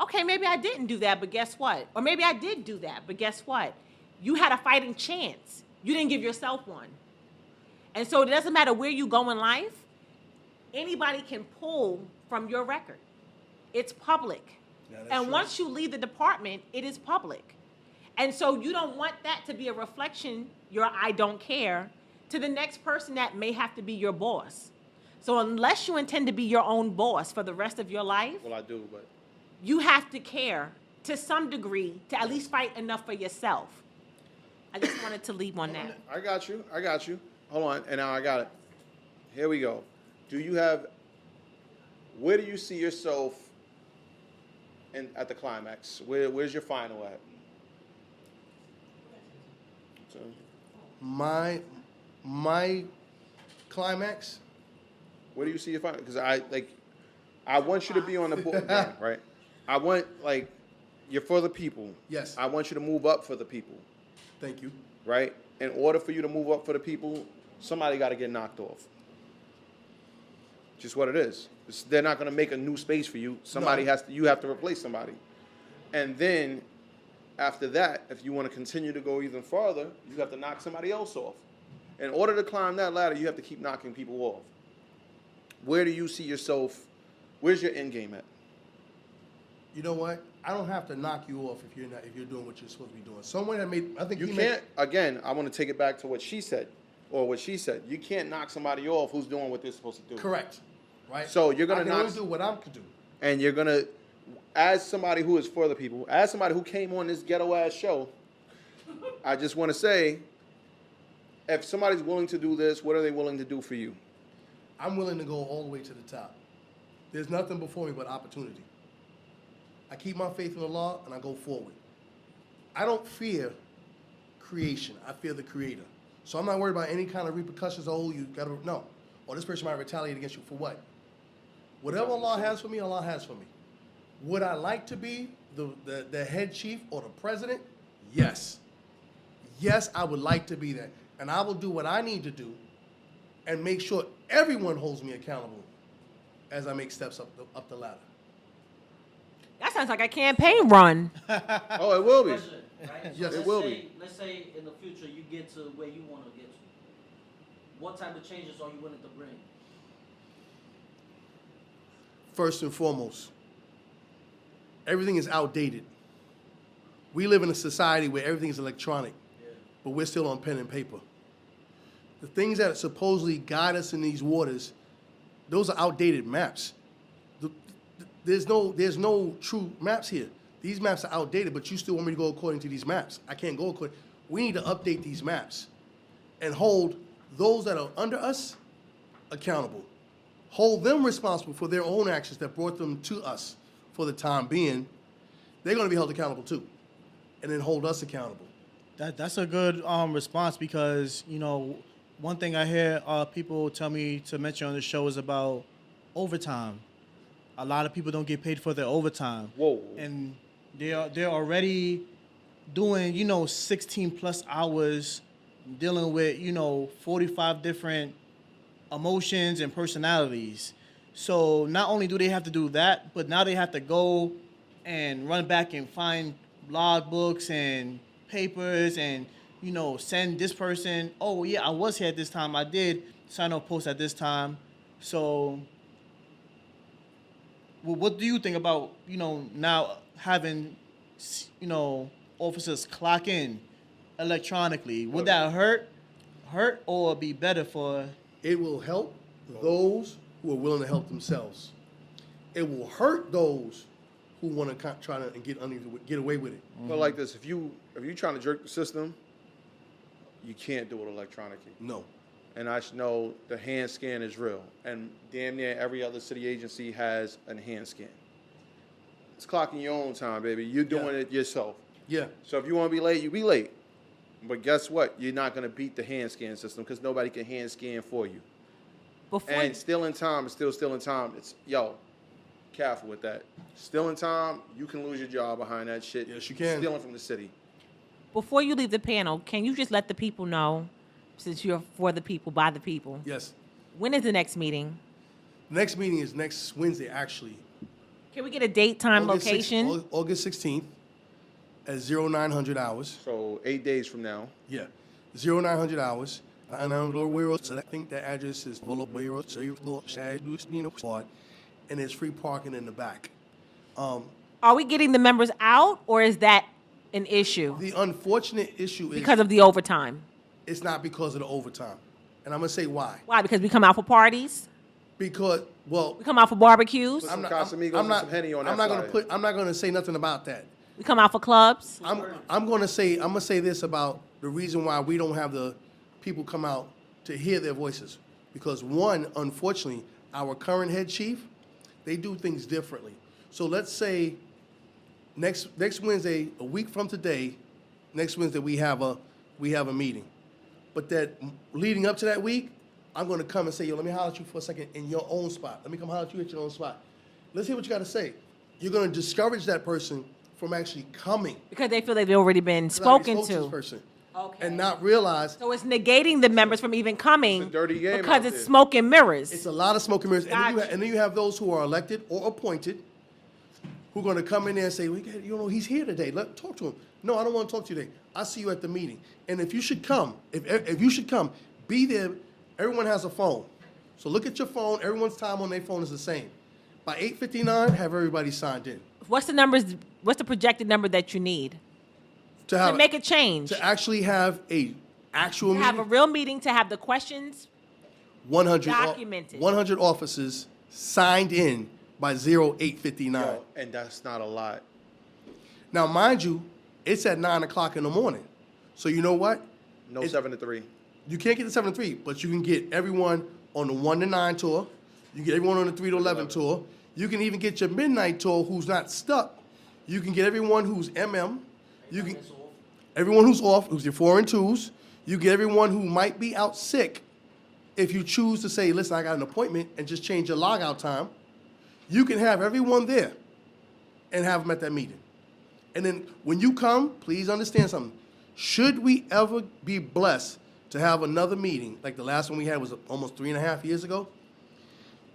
okay, maybe I didn't do that, but guess what? Or maybe I did do that, but guess what? You had a fighting chance. You didn't give yourself one. And so it doesn't matter where you go in life, anybody can pull from your record. It's public. Yeah, that's and true. once you leave the department, it is public. And so you don't want that to be a reflection, your I don't care, to the next person that may have to be your boss. So unless you intend to be your own boss for the rest of your life, Well, I do, but you have to care to some degree to at least fight enough for yourself. I just wanted to leave on that. I got you. Hold on, and now I got it. Here we go. Where do you see yourself at the climax? Where's your final at? So, My climax. where do you see your final? Because I want you to be on the board, again, right? I want, you're for the people. Yes. I want you to move up for the people, Thank you. right? In order for you to move up for the people, somebody got to get knocked off. Just what it is. They're not going to make a new space for you. You have to replace somebody. And then after that, if you want to continue to go even farther, you have to knock somebody else off. In order to climb that ladder, you have to keep knocking people off. Where do you see yourself? Where's your end game at? You know what? I don't have to knock you off if you're doing what you're supposed to be doing. Someone that made, I think You can't, again, I want to take it back to what she said. You can't knock somebody off who's doing what they're supposed to do. Correct. Right? So you're going I to can knock, only do what I can do. and you're going to, as somebody who is for the people, as somebody who came on this ghetto-ass show, I just want to say, if somebody's willing to do this, what are they willing to do for you? I'm willing to go all the way to the top. There's nothing before me but opportunity. I keep my faith in the law and I go forward. I don't fear creation. I fear the creator. So I'm not worried about any kind of repercussions. Oh, you got to, no. Or this person might retaliate against you for what? Whatever Allah has for me, Allah has for me. Would I like to be the head chief or the president? Yes. Yes, I would like to be that. And I will do what I need to do and make sure everyone holds me accountable as I make steps up the ladder. That sounds like a campaign run. Oh, it will be. Question, right? Yes. So It will be. Let's say in the future you get to where you want to get to. What type of changes are you willing to bring? First and foremost, everything is outdated. We live in a society where everything is electronic, but we're still on pen and paper. The things that supposedly guide us in these waters, those are outdated maps. There's no true maps here. These maps are outdated, but you still want me to go according to these maps. I can't go according. We need to update these maps and hold those that are under us accountable. Hold them responsible for their own actions that brought them to us for the time being. They're going to be held accountable too. And then hold us accountable. That's a good response because, one thing I hear people tell me to mention on the show is about overtime. A lot of people don't get paid for their overtime. Whoa. And they're already doing, 16 plus hours dealing with, 45 different emotions and personalities. So not only do they have to do that, but now they have to go and run back and find log books and papers and, send this person, oh, yeah, I was here at this time. I did sign up post at this time. So what do you think about, now having, officers clock in electronically? Would that hurt or be better for? It will help those who are willing to help themselves. It will hurt those who want to try to get away with it. But like this, if you trying to jerk the system, you can't do it electronically. No. And I know the hand scan is real. And damn near every other city agency has a hand scan. It's clocking your own time, baby. You're doing it yourself. Yeah. So if you want to be late, you be late. But guess what? You're not going to beat the hand scan system because nobody can hand scan for you. And still in time is still in time. It's, careful with that. Still in time, you can lose your job behind that shit. Yes, you can. Stealing from the city. Before you leave the panel, can you just let the people know, since you're for the people, by the people, Yes. when is the next meeting? The next meeting is next Wednesday, actually. Can we get a date, time, location? August 16th at 0900 hours. So 8 days from now. Yeah. 0900 hours. And I think the address is and there's free parking in the back. Are we getting the members out, or is that an issue The unfortunate issue is because of the overtime? it's not because of the overtime. And I'm going to say why. Why? Because we come out for parties. Because, well, We come out for barbecues. Put some Casamigos and some Henny on that flyer. I'm not going to say nothing about that. We come out for clubs. I'm going to say this about the reason why we don't have the people come out to hear their voices. Because one, unfortunately, our current head chief, they do things differently. So let's say next Wednesday, a week from today, next Wednesday we have a meeting. But that leading up to that week, I'm going to come and say, yo, let me holler at you for a second in your own spot. Let me come holler at you at your own spot. Let's hear what you got to say. You're going to discourage that person from actually coming. Because they feel they've already been Because I already spoken spoke this to. person. Okay. And not realize So it's negating the members from even coming It's a dirty game because out it's there. smoke and mirrors. it's a lot of smoke and mirrors. Gotcha. And then you have those who are elected or appointed who are going to come in there and say, well, you know, he's here today. Talk to him. No, I don't want to talk to you today. I'll see you at the meeting. And if you should come, if you should come, be there. Everyone has a phone. So look at your phone. Everyone's time on their phone is the same. By 8:59, have everybody signed in. What's the numbers? What's the projected number that you need To to make a change? To actually have a actual To have a meeting, real meeting, to have the questions 100 documented. 100 officers signed in by 08:59. Yo, and that's not a lot. Now, mind you, it's at 9 o'clock in the morning. So you know what? No It- 7 to 3. You can't get the 7 to 3, but you can get everyone on the 1 to 9 tour. You get everyone on the 3 to 11 tour. You can even get your midnight tour who's not stuck. You can get everyone who's MM. You can everyone who's off, who's your 4 and 2s. You get everyone who might be out sick. If you choose to say, listen, I got an appointment, and just change your logout time, you can have everyone there and have them at that meeting. And then when you come, please understand something. Should we ever be blessed to have another meeting, like the last one we had was almost 3.5 years ago,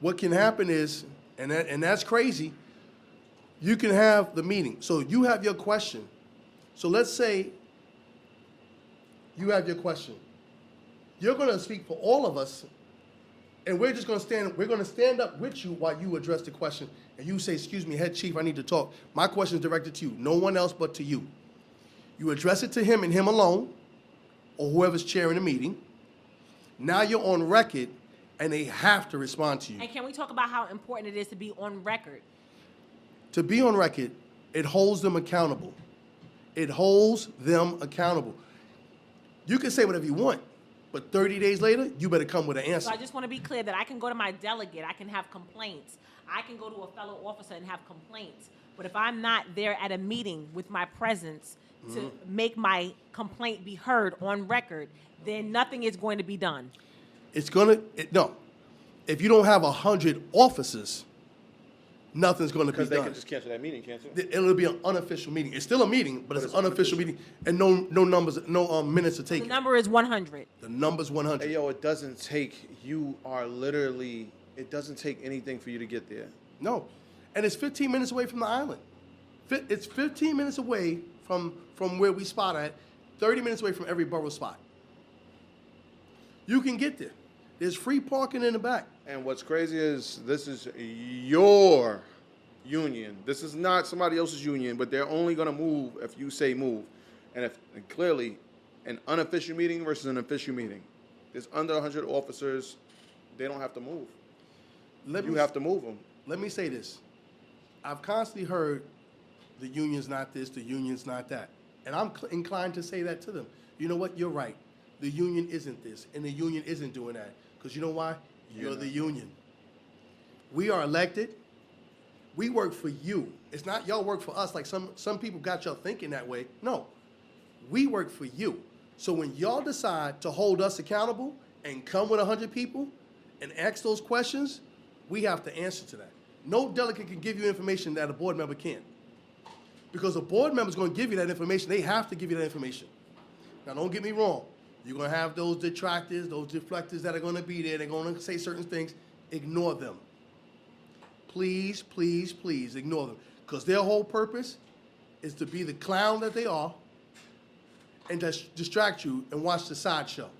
what can happen is, and that's crazy, you can have the meeting. So you have your question. So let's say you have your question. You're going to speak for all of us, and we're just going to stand up with you while you address the question, and you say, excuse me, head chief, I need to talk. My question is directed to you, no one else but to you. You address it to him and him alone, or whoever's chairing the meeting. Now you're on record, and they have to respond to you. And can we talk about how important it is to be on record? To be on record, it holds them accountable. It holds them accountable. You can say whatever you want, but 30 days later, you better come with an answer. So I just want to be clear that I can go to my delegate, I can have complaints. I can go to a fellow officer and have complaints. But if I'm not there at a meeting with my presence to make my complaint be heard on record, then nothing is going to be done. No. If you don't have 100 officers, nothing's going to be Because they done. can just cancel that meeting, can't they? It'll be an unofficial meeting. It's still a meeting, but it's an unofficial meeting, and no numbers, no minutes to take. The number is 100. The number's 100. Hey, yo, it doesn't take, it doesn't take anything for you to get there. No, and it's 15 minutes away from the island. It's 15 minutes away from where we spot at, 30 minutes away from every borough spot. You can get there. There's free parking in the back. And what's crazy is this is your union. This is not somebody else's union, but they're only going to move if you say move. And clearly, an unofficial meeting versus an official meeting. There's under 100 officers. They don't have to move. You have to move them. Let me say this. I've constantly heard the union's not this, the union's not that. And I'm inclined to say that to them. You know what? You're right. The union isn't this, and the union isn't doing that. Because you know why? You're the union. We are elected. We work for you. It's not y'all work for us like some people got y'all thinking that way. No. We work for you. So when y'all decide to hold us accountable and come with 100 people and ask those questions, we have to answer to that. No delegate can give you information that a board member can't. Because a board member is going to give you that information. They have to give you that information. Now, don't get me wrong. You're going to have those detractors, those deflectors that are going to be there. They're going to say certain things. Ignore them. Please, please, please ignore them. Because their whole purpose is to be the clown that they are and just distract you and watch the sideshow.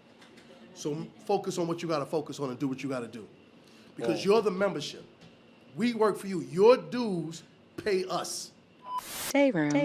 So focus on what you got to focus on and do what you got to do. Because you're the membership. We work for you. Your dues pay us. Dayroom.